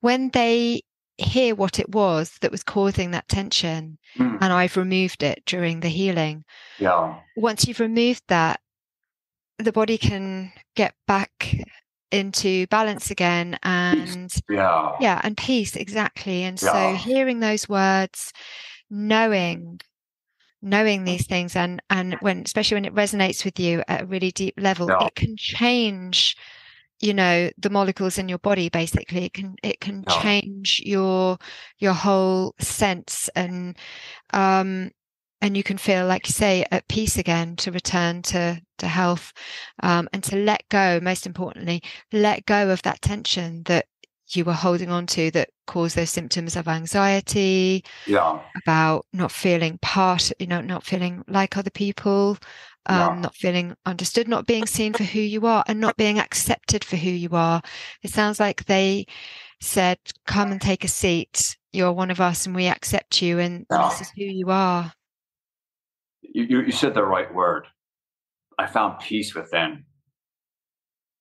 When they hear what it was that was causing that tension, and I've removed it during the healing. Yeah. Once you've removed that, the body can get back into balance again, and and peace, exactly. And so hearing those words, knowing these things, and especially when it resonates with you at a really deep level, it can change the molecules in your body. Basically, it can change your whole sense, and you can feel, like you say, at peace again, to return to health, and to let go, most importantly, let go of that tension that you were holding on to that caused those symptoms of anxiety, about not feeling not feeling like other people, not feeling understood, not being seen for who you are, and not being accepted for who you are. It sounds like they said, come and take a seat. You're one of us and we accept you, and this is who you are. You said the right word. I found peace within.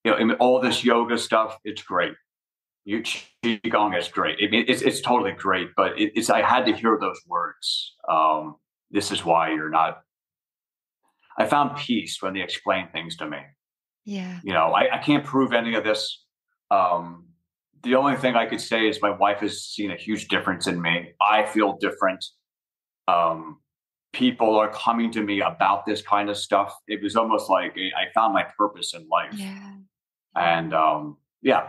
I mean, all this yoga stuff, it's great. Qigong is great. I mean, it's totally great, but it's I had to hear those words. This is why you're not. I found peace when they explained things to me. Yeah. I can't prove any of this. The only thing I could say is my wife has seen a huge difference in me. I feel different. People are coming to me about this kind of stuff. It was almost like I found my purpose in life. Yeah. And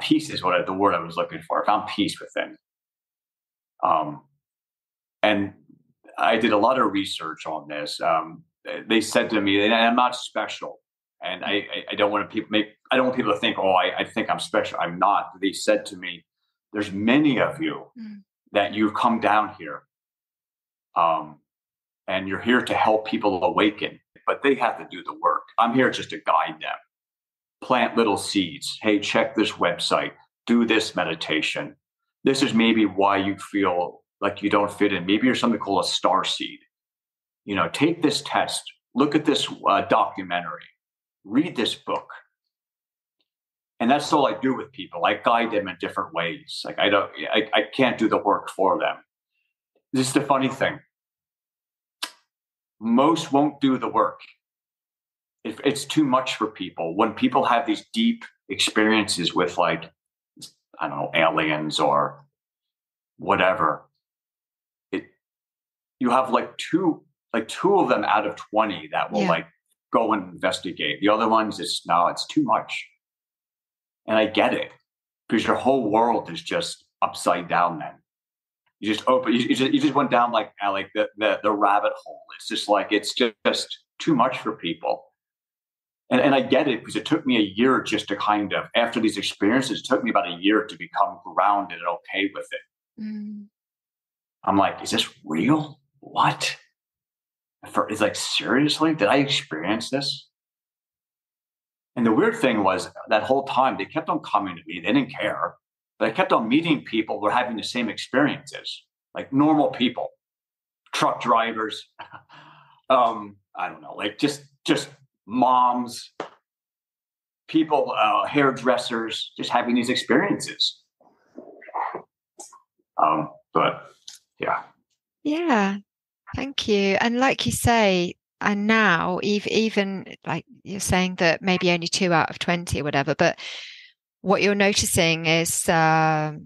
peace is the word I was looking for. I found peace within. And I did a lot of research on this. They said to me, and I'm not special, and I don't want people to think, I think I'm special. I'm not. They said to me, there's many of you that you've come down here, and you're here to help people awaken, but they have to do the work. I'm here just to guide them. Plant little seeds. Hey, check this website. Do this meditation. This is maybe why you feel like you don't fit in. Maybe you're something called a star seed. Take this test. Look at this documentary. Read this book. And that's all I do with people. I guide them in different ways. Like I can't do the work for them. This is the funny thing. Most won't do the work. It's too much for people. When people have these deep experiences with, like, I don't know, aliens or whatever, you have two of them out of 20 that will go and investigate. The other ones, it's too much. And I get it, because your whole world is just upside down then. You just went down like the rabbit hole. It's just like, it's just too much for people. And I get it, because it took me a year just to kind of, after these experiences, it took me about a year to become grounded and okay with it. I'm like, is this real? What? It's like, seriously? Did I experience this? And the weird thing was, that whole time, they kept on coming to me. They didn't care. But I kept on meeting people who were having the same experiences, like normal people, truck drivers, I don't know, like just moms, people, hairdressers, just having these experiences. But yeah. Yeah. Thank you. And like you say, and now even like you're saying that maybe only 2 out of 20 or whatever, but what you're noticing is, this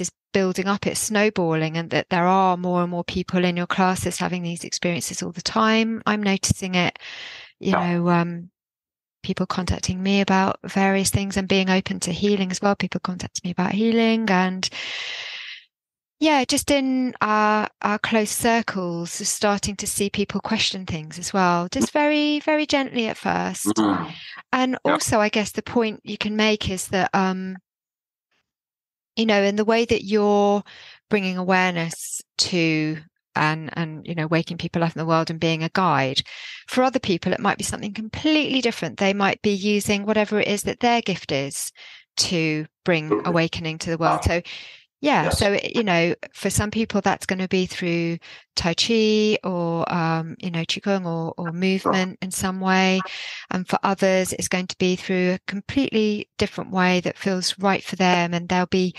is building up, it's snowballing, and that there are more and more people in your classes having these experiences all the time. I'm noticing it, people contacting me about various things and being open to healing as well. People contact me about healing, and yeah, just in our close circles, starting to see people question things as well, just very, very gently at first. Mm-hmm. And also, I guess the point you can make is that, in the way that you're bringing awareness to and waking people up in the world and being a guide, for other people, it might be something completely different. They might be using whatever it is that their gift is to bring awakening to the world. So yeah. Yes. So, for some people, that's going to be through Tai Chi or, Qigong or movement in some way. And for others, it's going to be through a completely different way that feels right for them. And there'll be,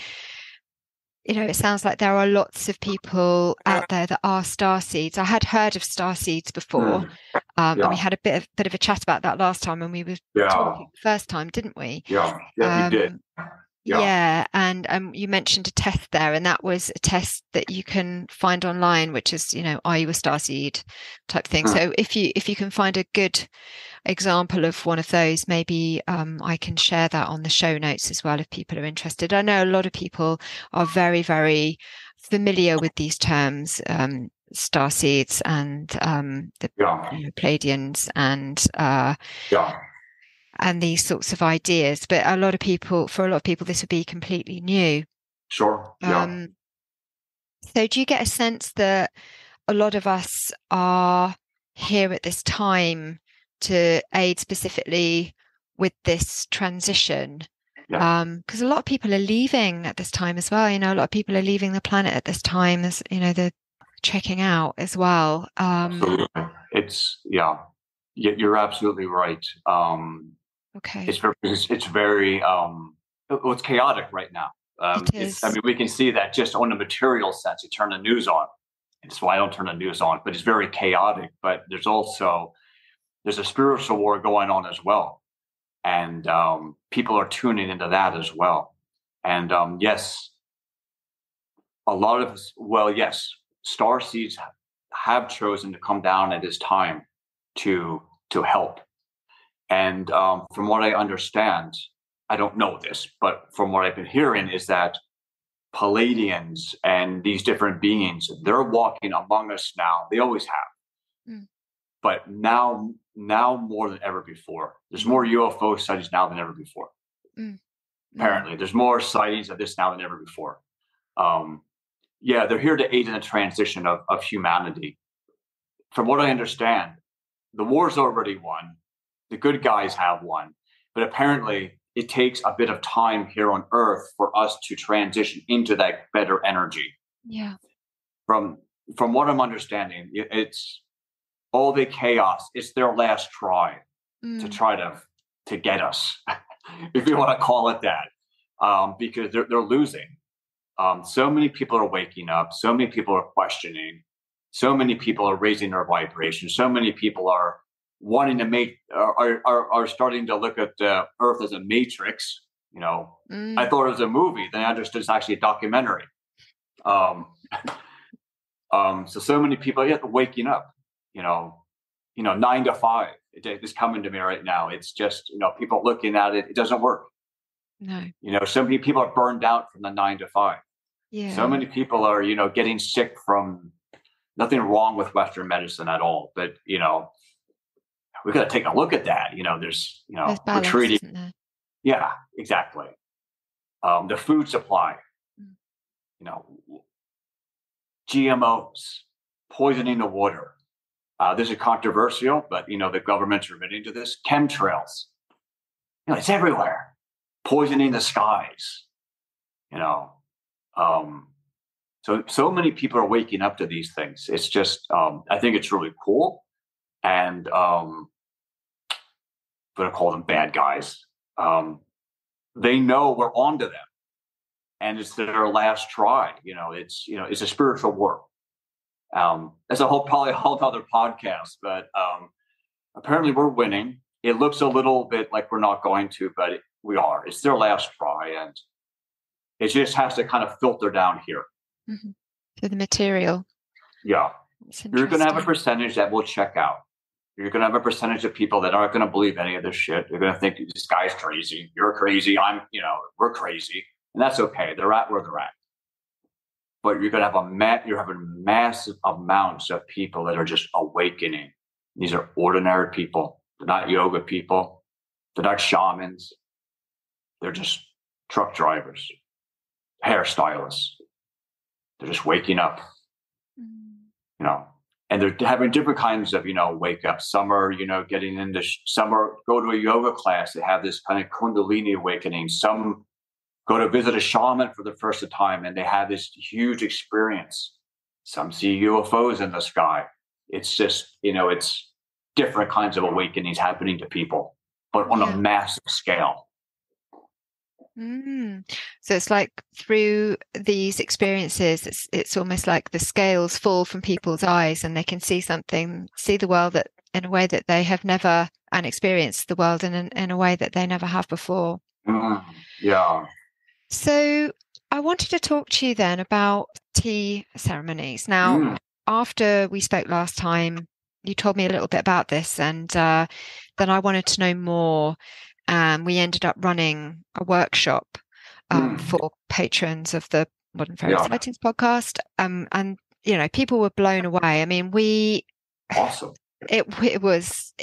it sounds like there are lots of people out there that are starseeds. I had heard of starseeds before. And we had a bit of a chat about that last time when we were talking the first time, didn't we? Yeah, we did. Yeah, and you mentioned a test there, and that was a test that you can find online, which is, are you a starseed type thing. So if you can find a good example of one of those, maybe I can share that on the show notes as well if people are interested. I know a lot of people are very, very familiar with these terms, starseeds and the Pleiadians and these sorts of ideas, but for a lot of people, this would be completely new. Sure. Yeah. So do you get a sense that a lot of us are here at this time to aid specifically with this transition? Because a lot of people are leaving at this time as well. A lot of people are leaving the planet at this time, as they're checking out as well. Absolutely. You're absolutely right. Okay. It's very it's chaotic right now. It is. We can see that just on the material sense. You turn the news on. It's why I don't turn the news on, but it's very chaotic. But there's a spiritual war going on as well, and people are tuning into that as well. And yes, a lot of us. Well, yes, star seeds have chosen to come down at this time to help. And from what I understand, I don't know this, but from what I've been hearing is that Pleiadians and these different beings, they're walking among us now. They always have. But now more than ever before. There's more UFO sightings now than ever before. Apparently, there's more sightings of this now than ever before. They're here to aid in the transition of humanity. From what I understand, the war's already won. The good guys have won, but apparently it takes a bit of time here on Earth for us to transition into that better energy. Yeah. From what I'm understanding, it's all the chaos. It's their last try to try to get us, if you want to call it that, because they're losing. So many people are waking up. So many people are questioning. So many people are raising their vibration. So many people are wanting to are starting to look at Earth as a matrix. I thought it was a movie, then I understood it's actually a documentary. So many people waking up, 9 to 5. It's coming to me right now. It's just, people looking at it. It doesn't work. No. So many people are burned out from the 9 to 5. Yeah. So many people are, getting sick from nothing wrong with Western medicine at all. But, we got to take a look at that. There's balance, retreating. isn't there? Yeah, exactly. The food supply, GMOs, poisoning the water. This is controversial, but, the government's admitting to this. Chemtrails, it's everywhere. Poisoning the skies. you know. So many people are waking up to these things. It's just, I think it's really cool. And I'm going to call them bad guys. They know we're onto them, and it's their last try. It's a spiritual war. That's probably a whole other podcast, but apparently we're winning. It looks a little bit like we're not going to, but we are. It's their last try, and it just has to kind of filter down here. Mm-hmm. To the material. Yeah. You're going to have a percentage that will check out. You're going to have a percentage of people that aren't going to believe any of this shit. You're going to think this guy's crazy. You're crazy. We're crazy. And that's okay. They're at where they're at. But you're going to have you're having massive amounts of people that are just awakening. These are ordinary people. They're not yoga people. They're not shamans. They're just truck drivers, hairstylists. They're just waking up, and they're having different kinds of, wake up. Some are, getting into, some are go to a yoga class. They have this kind of Kundalini awakening. Some go to visit a shaman for the first time and they have this huge experience. Some see UFOs in the sky. It's just, it's different kinds of awakenings happening to people, but on a massive scale. So it's like through these experiences, it's almost like the scales fall from people's eyes and they can see the world that in a way that they have never, and experience the world in a way that they never have before. Yeah. So I wanted to talk to you then about tea ceremonies. Now, after we spoke last time, you told me a little bit about this, and then I wanted to know more. We ended up running a workshop for patrons of the Modern Fairy Sightings Podcast. And, people were blown away. I mean, awesome. It was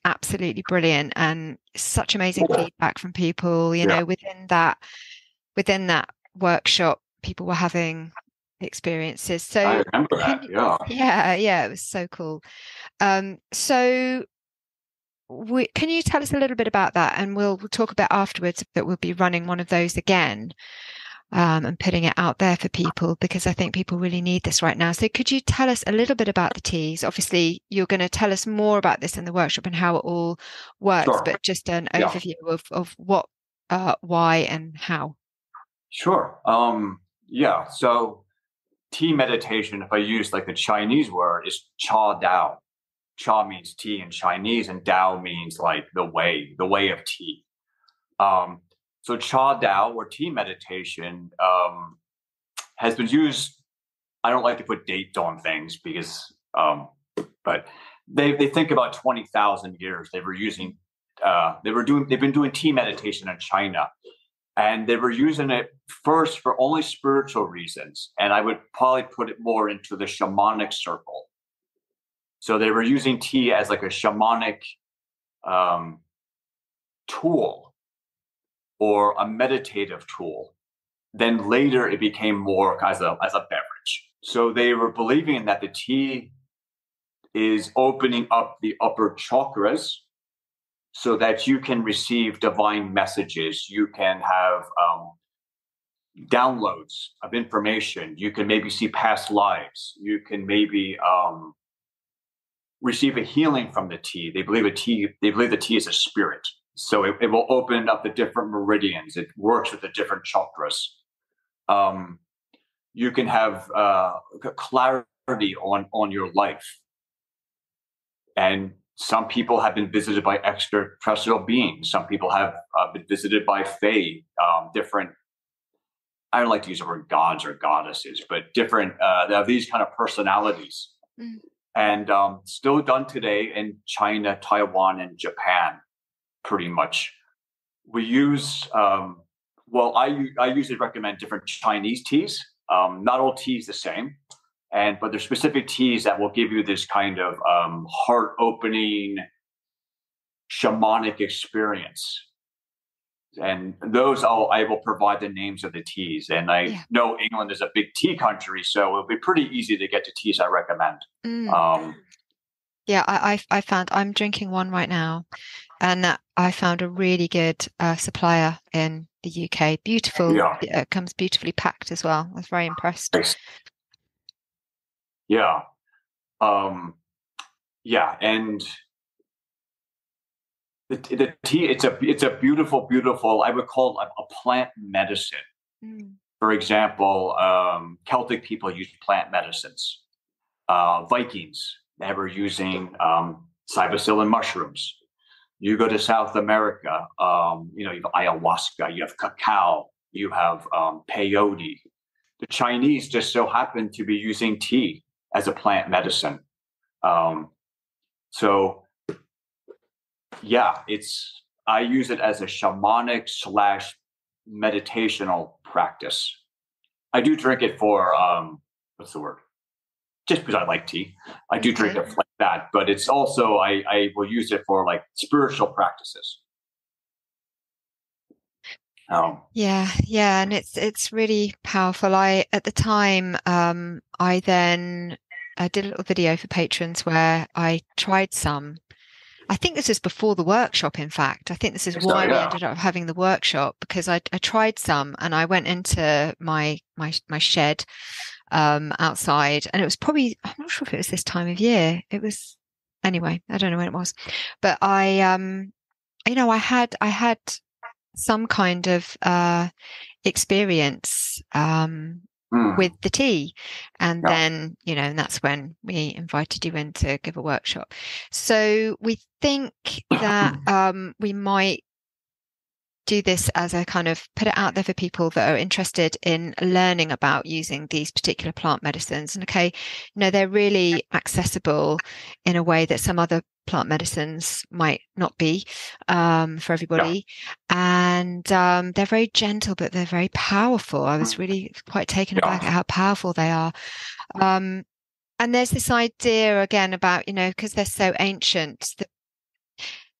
absolutely brilliant, and such amazing feedback from people, within that workshop, people were having experiences. So I remember that. Yeah, it was so cool. So can you tell us a little bit about that? And we'll talk about afterwards that we'll be running one of those again, and putting it out there for people, because I think people really need this right now. So could you tell us a little bit about the teas? Obviously, you're going to tell us more about this in the workshop and how it all works, but just an overview of what, why, and how. Sure. So tea meditation, if I use like the Chinese word, is cha dao. Cha means tea in Chinese, and Dao means like the way of tea. So Cha Dao, or tea meditation, has been used. I don't like to put dates on things because, but they think about 20,000 years. They've been doing tea meditation in China, and they were using it first for only spiritual reasons. And I would probably put it more into the shamanic circle. So they were using tea as like a shamanic tool or a meditative tool. Then later it became more as a beverage. So they were believing that the tea is opening up the upper chakras so that you can receive divine messages. You can have downloads of information. You can maybe see past lives. You can maybe receive a healing from the tea. They believe the tea is a spirit. So it will open up the different meridians. It works with the different chakras. You can have clarity on your life. And some people have been visited by extraterrestrial beings. Some people have been visited by fae, different, I don't like to use the word gods or goddesses, but different, they have these kind of personalities. And still done today in China, Taiwan, and Japan, pretty much. We use, I usually recommend different Chinese teas. Not all teas the same, but there's specific teas that will give you this kind of heart-opening, shamanic experience. And those, I will provide the names of the teas. And I know England is a big tea country, so it'll be pretty easy to get to teas I recommend. I found, I'm drinking one right now, and I found a really good supplier in the UK. Beautiful. Yeah. It comes beautifully packed as well. I was very impressed. Nice. Yeah. Yeah. And the tea, it's a beautiful, beautiful, I would call it a plant medicine. Mm. For example, Celtic people use plant medicines. Vikings, they were using cybacillin mushrooms. You go to South America, you have ayahuasca, you have cacao, you have peyote. The Chinese just so happen to be using tea as a plant medicine. So, yeah, I use it as a shamanic / meditational practice. I do drink it for what's the word? Just because I like tea. I do drink it like that, but it's also I will use it for like spiritual practices. Yeah, and it's really powerful. At the time, I then did a little video for patrons where I tried some. I think this is before the workshop, in fact. I think this is why we ended up having the workshop, because I tried some and I went into my shed outside, and it was probably, I'm not sure if it was this time of year. It was, anyway, I don't know when it was, but I had some kind of experience with the tea, and then and that's when we invited you in to give a workshop. So we think that we might do this as a kind of put it out there for people that are interested in learning about using these particular plant medicines. And they're really accessible in a way that some other plant medicines might not be for everybody. And they're very gentle, but they're very powerful. I was really quite taken aback at how powerful they are. And there's this idea again about, because they're so ancient,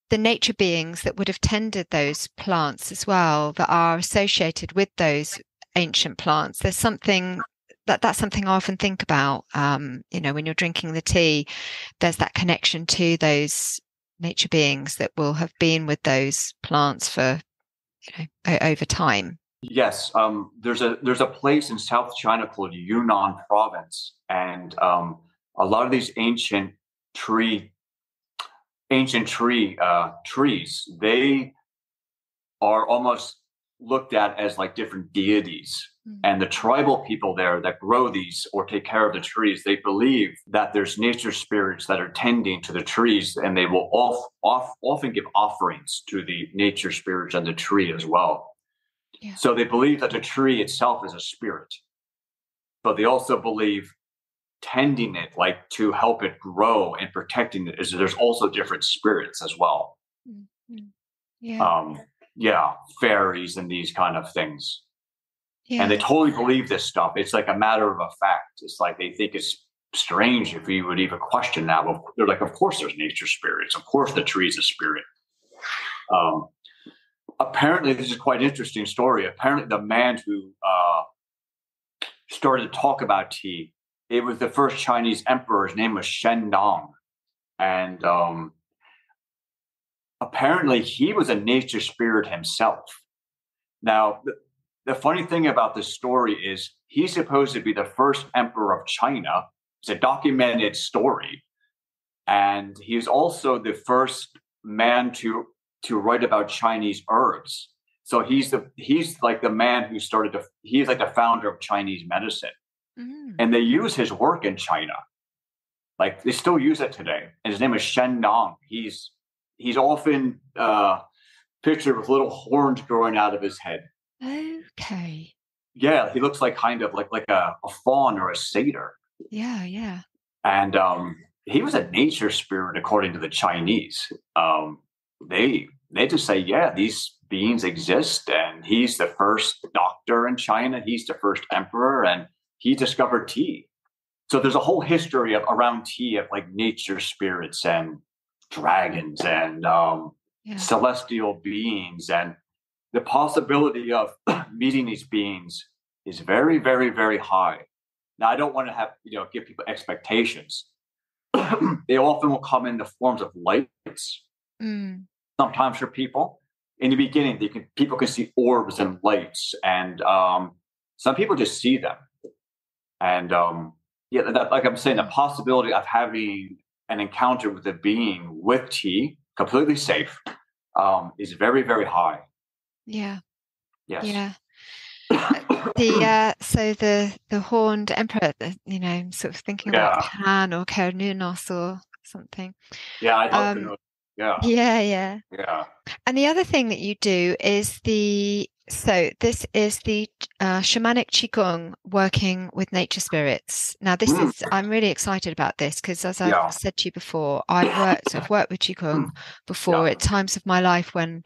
the nature beings that would have tended those plants as well, that are associated with those ancient plants. There's something that's something I often think about. When you're drinking the tea, there's that connection to those nature beings that will have been with those plants for over time. Yes, there's a place in South China called Yunnan Province, and a lot of these ancient trees, they are almost looked at as like different deities. And the tribal people there that grow these or take care of the trees, they believe that there's nature spirits that are tending to the trees, and they will often give offerings to the nature spirits and the tree as well. Yeah. So they believe that the tree itself is a spirit, but they also believe tending it, like to help it grow and protecting it, is there's also different spirits as well. Yeah. Fairies and these kind of things. Yeah. And they totally believe this stuff. It's like a matter of a fact. It's like they think it's strange if you would even question that. Well, they're like, of course there's nature spirits. Of course the tree is a spirit. Apparently, this is quite an interesting story. Apparently, the man who started to talk about tea, it was the first Chinese emperor. His name was Shendong. And apparently, he was a nature spirit himself. Now, the funny thing about this story is he's supposed to be the first emperor of China. It's a documented story. And he's also the first man to write about Chinese herbs. So he's like the man who he's like the founder of Chinese medicine. And they use his work in China. Like they still use it today. And his name is Shen Nong. He's often pictured with little horns growing out of his head. Okay. Yeah, he looks like kind of like a fawn or a satyr. Yeah. And he was a nature spirit according to the Chinese. They just say, yeah, these beings exist, and he's the first doctor in China. He's the first emperor, and he discovered tea. So there's a whole history around tea of like nature spirits and dragons and celestial beings, and the possibility of meeting these beings is very, very, very high. Now, I don't want to give people expectations. They often will come in the forms of lights. Sometimes for people, in the beginning, people can see orbs and lights, and some people just see them. And like I'm saying, the possibility of having an encounter with a being with tea, completely safe, is very, very high. Yeah. Yes. Yeah. So the horned emperor, I'm sort of thinking about Pan or Cernunnos or something. Yeah, I'd love to know. Yeah. Yeah. Yeah. And the other thing that you do is this is the shamanic qigong working with nature spirits. Now, I'm really excited about this because, as I've said to you before, I've worked with qigong before at times of my life when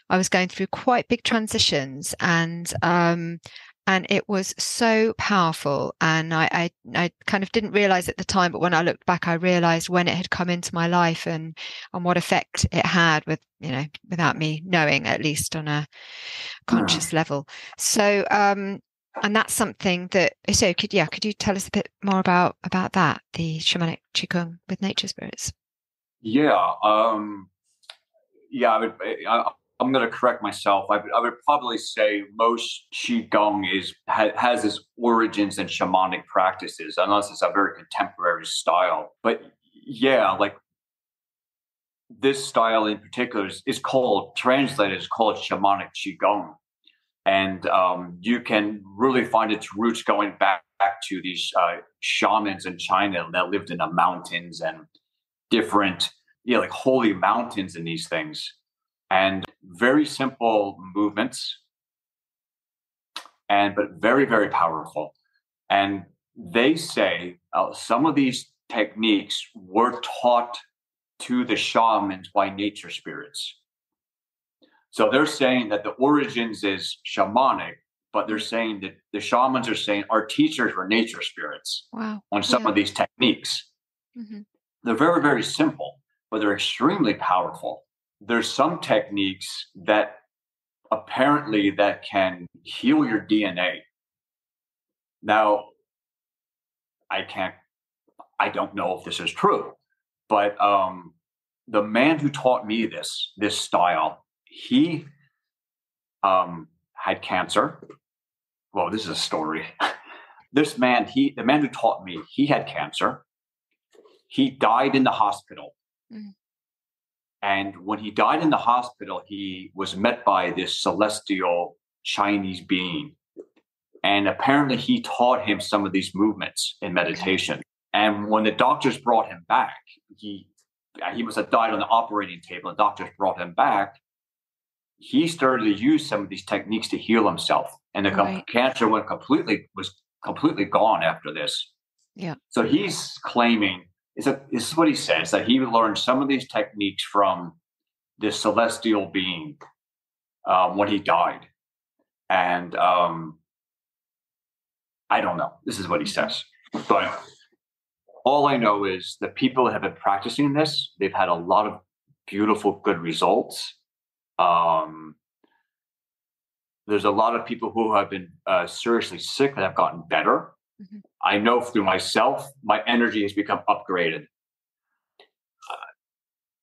I was going through quite big transitions, and it was so powerful. And I kind of didn't realize at the time, but when I looked back, I realized when it had come into my life and what effect it had without me knowing, at least on a conscious level. So, and that's something that, could you tell us a bit more about that, the shamanic qigong with nature spirits? Yeah. I'm going to correct myself. I would probably say most qigong has its origins in shamanic practices, unless it's a very contemporary style. But yeah, like this style in particular is called shamanic qigong, and you can really find its roots going back to these shamans in China that lived in the mountains and different, like holy mountains and these things. And very simple movements, but very, very powerful. And they say some of these techniques were taught to the shamans by nature spirits. So they're saying that the origins is shamanic, but they're saying that the shamans are saying our teachers were nature spirits. Wow. On some of these techniques. Mm-hmm. They're very, very simple, but they're extremely powerful. There's some techniques that apparently that can heal your DNA. Now, I don't know if this is true, but the man who taught me this style, he had cancer. Well, this is a story. The man who taught me, he had cancer. He died in the hospital. Mm. And when he died in the hospital, he was met by this celestial Chinese being. And apparently he taught him some of these movements in meditation. And when the doctors brought him back, he must have died on the operating table. The doctors brought him back. He started to use some of these techniques to heal himself. And the cancer was completely gone after this. Yeah. So he's claiming, this is what he says, that he learned some of these techniques from this celestial being when he died. And I don't know. This is what he says. But all I know is the people that have been practicing this, they've had a lot of beautiful, good results. There's a lot of people who have been seriously sick that have gotten better. Mm-hmm. I know through myself, my energy has become upgraded.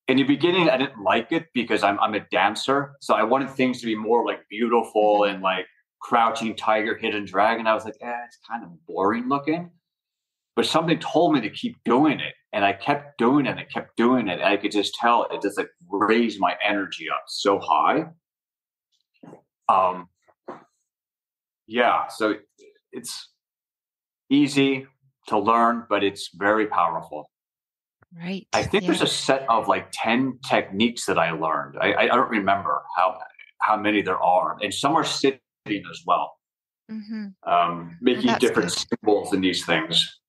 In the beginning, I didn't like it because I'm a dancer. So I wanted things to be more like beautiful and like crouching tiger, hidden dragon. I was like, it's kind of boring looking. But something told me to keep doing it. And I kept doing it. And I could just tell it just like raised my energy up so high. So it's easy to learn, but it's very powerful. Right. I think there's a set of like 10 techniques that I learned. I don't remember how many there are. And some are sitting as well. Mm-hmm. Making different symbols in these things.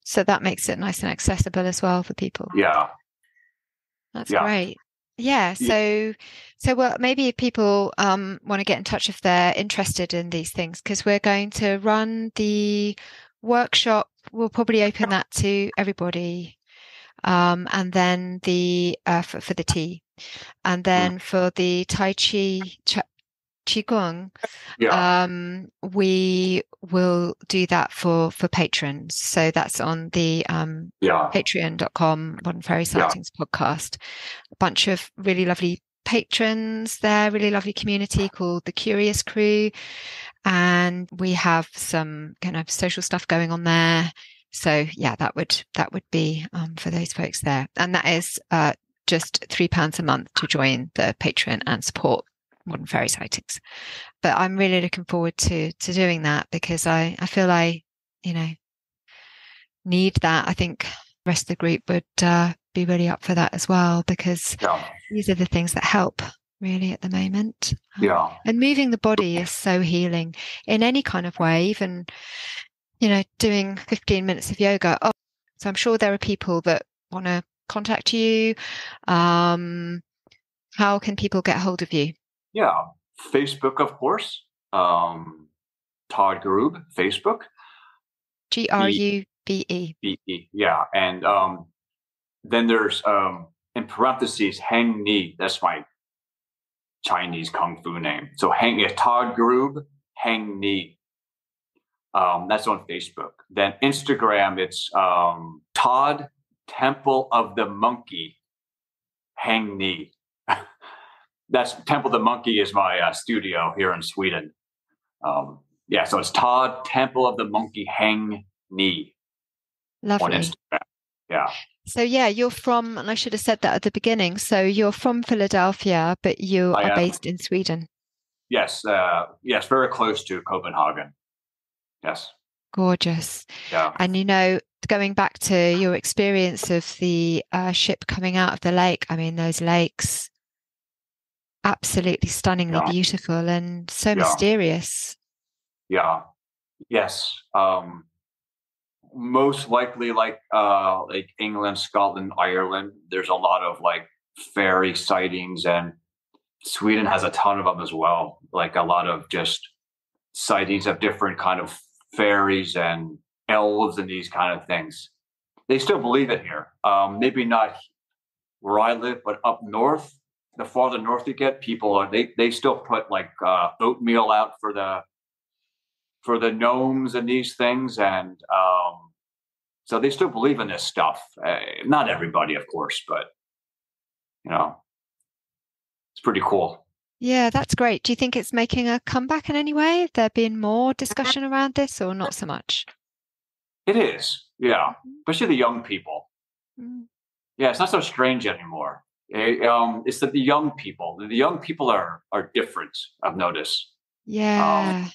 So that makes it nice and accessible as well for people. Yeah. That's great. Yeah. So well, maybe people want to get in touch if they're interested in these things, because we're going to run the workshop. We'll probably open that to everybody. And then for the tea, and then for the Tai Chi Qigong, we will do that for patrons. So that's on the patreon.com Modern Fairy Sightings podcast. A bunch of really lovely patrons there, really lovely community called the Curious Crew. And we have some kind of social stuff going on there. So yeah, that would be for those folks there. And that is just £3 a month to join the Patreon and support Modern Fairy Sightings. But I'm really looking forward to doing that, because I feel I, need that. I think the rest of the group would be really up for that as well, because these are the things that help really at the moment. And moving the body is so healing in any kind of way, even, doing 15 minutes of yoga. Oh, so I'm sure there are people that want to contact you. How can people get hold of you? Yeah, Facebook, of course. Todd Grube, Facebook. Grube. Yeah, and then there's in parentheses Hang Ni. That's my Chinese kung fu name. So Todd Grube, Hang Ni. That's on Facebook. Then Instagram, it's Todd Temple of the Monkey, Hang Ni. That's Temple of the Monkey is my studio here in Sweden. So it's Todd Temple of the Monkey, Hang Ni. Lovely. On Instagram. Yeah. So you're from, and I should have said that at the beginning. So you're from Philadelphia, but you are based in Sweden. Yes. Yes. Very close to Copenhagen. Yes. Gorgeous. Yeah. And going back to your experience of the ship coming out of the lake, I mean, those lakes, absolutely stunningly beautiful and so mysterious. Yeah. Yes. Most likely like England, Scotland, Ireland, there's a lot of like fairy sightings, and Sweden has a ton of them as well. Like a lot of just sightings of different kind of fairies and elves and these kind of things. They still believe it here. Maybe not where I live, but up north, the farther north you get, people they still put like oatmeal out for the gnomes and these things, and so they still believe in this stuff. Not everybody, of course, but it's pretty cool. Yeah, that's great. Do you think it's making a comeback in any way? There been more discussion around this, or not so much? It is, yeah, especially the young people. Yeah, it's not so strange anymore. It's that the young people are different. I've noticed. Yeah.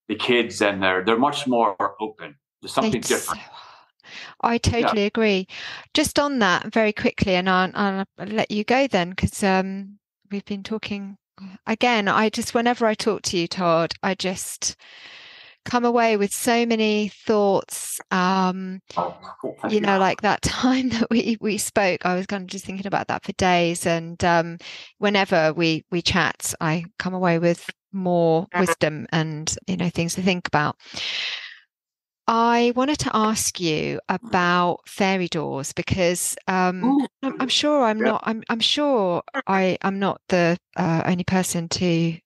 The kids, and they're much more open. There's something different. I totally agree. Just on that very quickly, and I'll let you go then, because we've been talking again. Whenever I talk to you, Todd, I just come away with so many thoughts. Like that time that we spoke, I was kind of just thinking about that for days. And whenever we chat, I come away with more wisdom and things to think about. I wanted to ask you about fairy doors, because I'm sure I'm not the only person to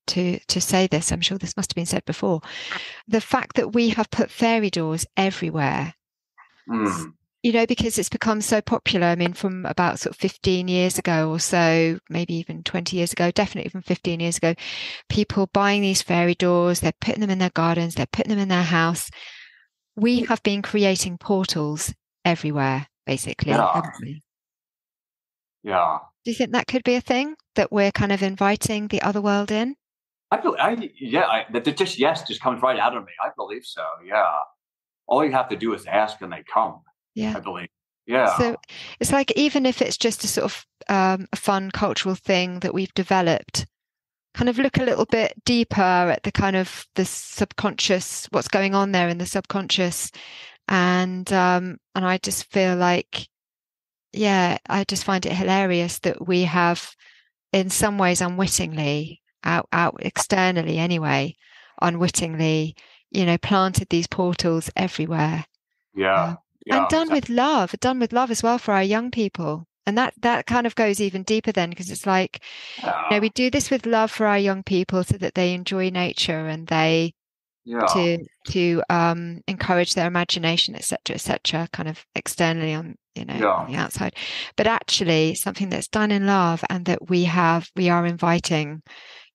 say this. I'm sure this must have been said before. The fact that we have put fairy doors everywhere, because it's become so popular. I mean, from about sort of 15 years ago or so, maybe even 20 years ago, definitely even 15 years ago, people buying these fairy doors, they're putting them in their gardens, they're putting them in their house. We have been creating portals everywhere, basically, haven't we? Yeah. Do you think that could be a thing, that we're kind of inviting the other world in? Just comes right out of me. I believe so. Yeah. All you have to do is ask, and they come. Yeah. I believe. Yeah. So it's like, even if it's just a sort of a fun cultural thing that we've developed, kind of look a little bit deeper at the kind of the subconscious, what's going on there in the subconscious. And I just feel like, I just find it hilarious that we have, in some ways unwittingly, out externally anyway, unwittingly, planted these portals everywhere. Yeah. And done with love as well for our young people. And that kind of goes even deeper then, because it's like, we do this with love for our young people so that they enjoy nature and they Yeah. to encourage their imagination, etc., kind of externally on on Yeah. the outside, but actually something that's done in love, and that we are inviting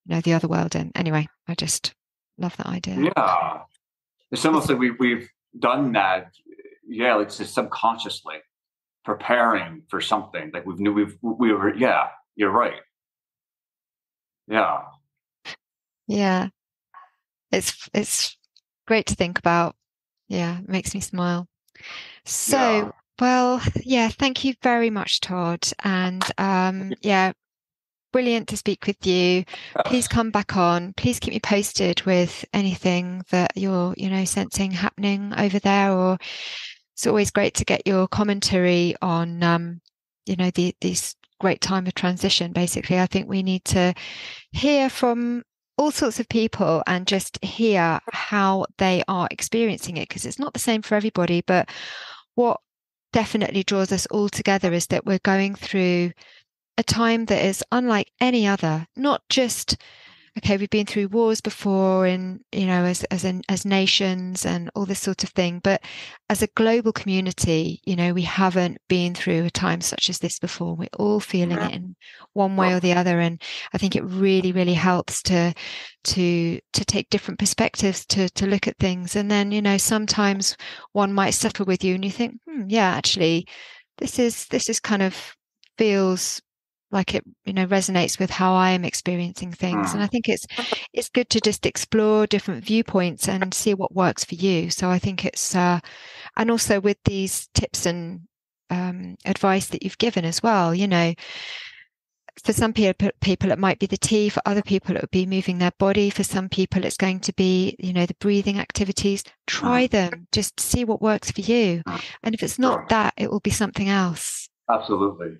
the other world in. Anyway, I just love that idea. Yeah. It's almost like we've done that. Yeah, like just subconsciously preparing for something. Like we were. Yeah, you're right. Yeah. Yeah, it's great to think about. Yeah, it makes me smile. Yeah. So, well, yeah, thank you very much, Todd. And yeah, brilliant to speak with you. Please Yes. come back on. Please keep me posted with anything that you're, sensing happening over there. Or it's always great to get your commentary on, these great time of transition. Basically, I think we need to hear from all sorts of people and just hear how they are experiencing it, because it's not the same for everybody. But what definitely draws us all together is that we're going through a time that is unlike any other. Not just, okay, we've been through wars before, and as nations and all this sort of thing, but as a global community, we haven't been through a time such as this before. We're all feeling it in one way or the other, and I think it really, really helps to take different perspectives to look at things. And then sometimes one might settle with you, and you think, yeah, actually, this is kind of feels like it resonates with how I am experiencing things. And I Mm. think it's good to just explore different viewpoints and see what works for you. So I think it's and also with these tips and advice that you've given as well, for some people it might be the tea, for other people it would be moving their body, for some people it's going to be the breathing activities. Try Mm. them, just see what works for you, Mm. and if it's not Sure. that, it will be something else. Absolutely.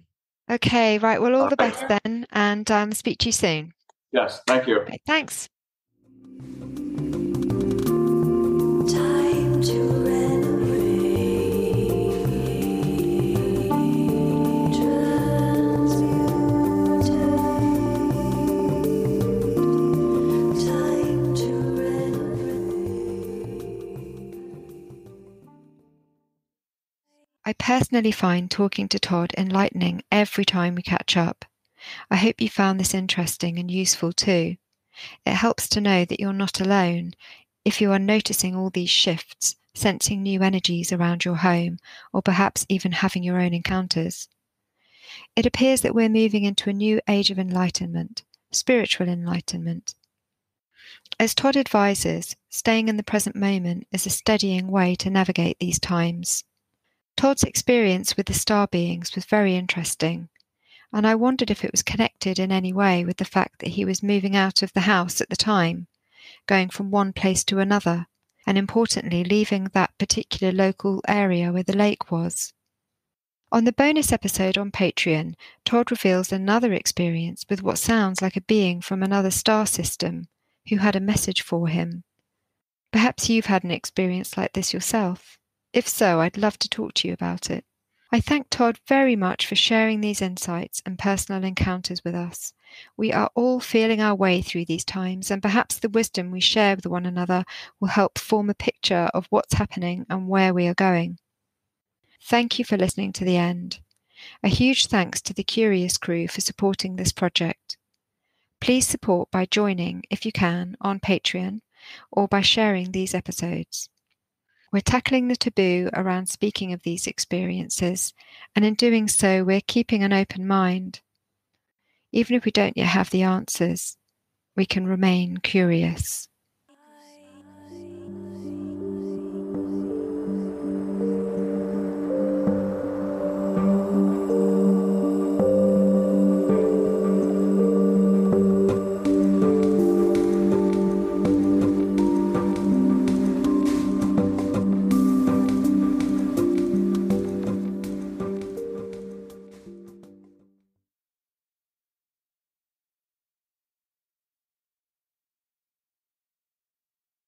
Okay, right. Well, all All the best right. then, and speak to you soon. Yes. Thank you. Right, thanks. Time to renovate, transmutate. Time to renovate. I personally find talking to Todd enlightening every time we catch up. I hope you found this interesting and useful too. It helps to know that you're not alone if you are noticing all these shifts, sensing new energies around your home, or perhaps even having your own encounters. It appears that we're moving into a new age of enlightenment, spiritual enlightenment. As Todd advises, staying in the present moment is a steadying way to navigate these times. Todd's experience with the star beings was very interesting, and I wondered if it was connected in any way with the fact that he was moving out of the house at the time, going from one place to another, and importantly leaving that particular local area where the lake was. On the bonus episode on Patreon, Todd reveals another experience with what sounds like a being from another star system who had a message for him. Perhaps you've had an experience like this yourself. If so, I'd love to talk to you about it. I thank Todd very much for sharing these insights and personal encounters with us. We are all feeling our way through these times, and perhaps the wisdom we share with one another will help form a picture of what's happening and where we are going. Thank you for listening to the end. A huge thanks to the Curious crew for supporting this project. Please support by joining, if you can, on Patreon or by sharing these episodes. We're tackling the taboo around speaking of these experiences, and in doing so, we're keeping an open mind. Even if we don't yet have the answers, we can remain curious.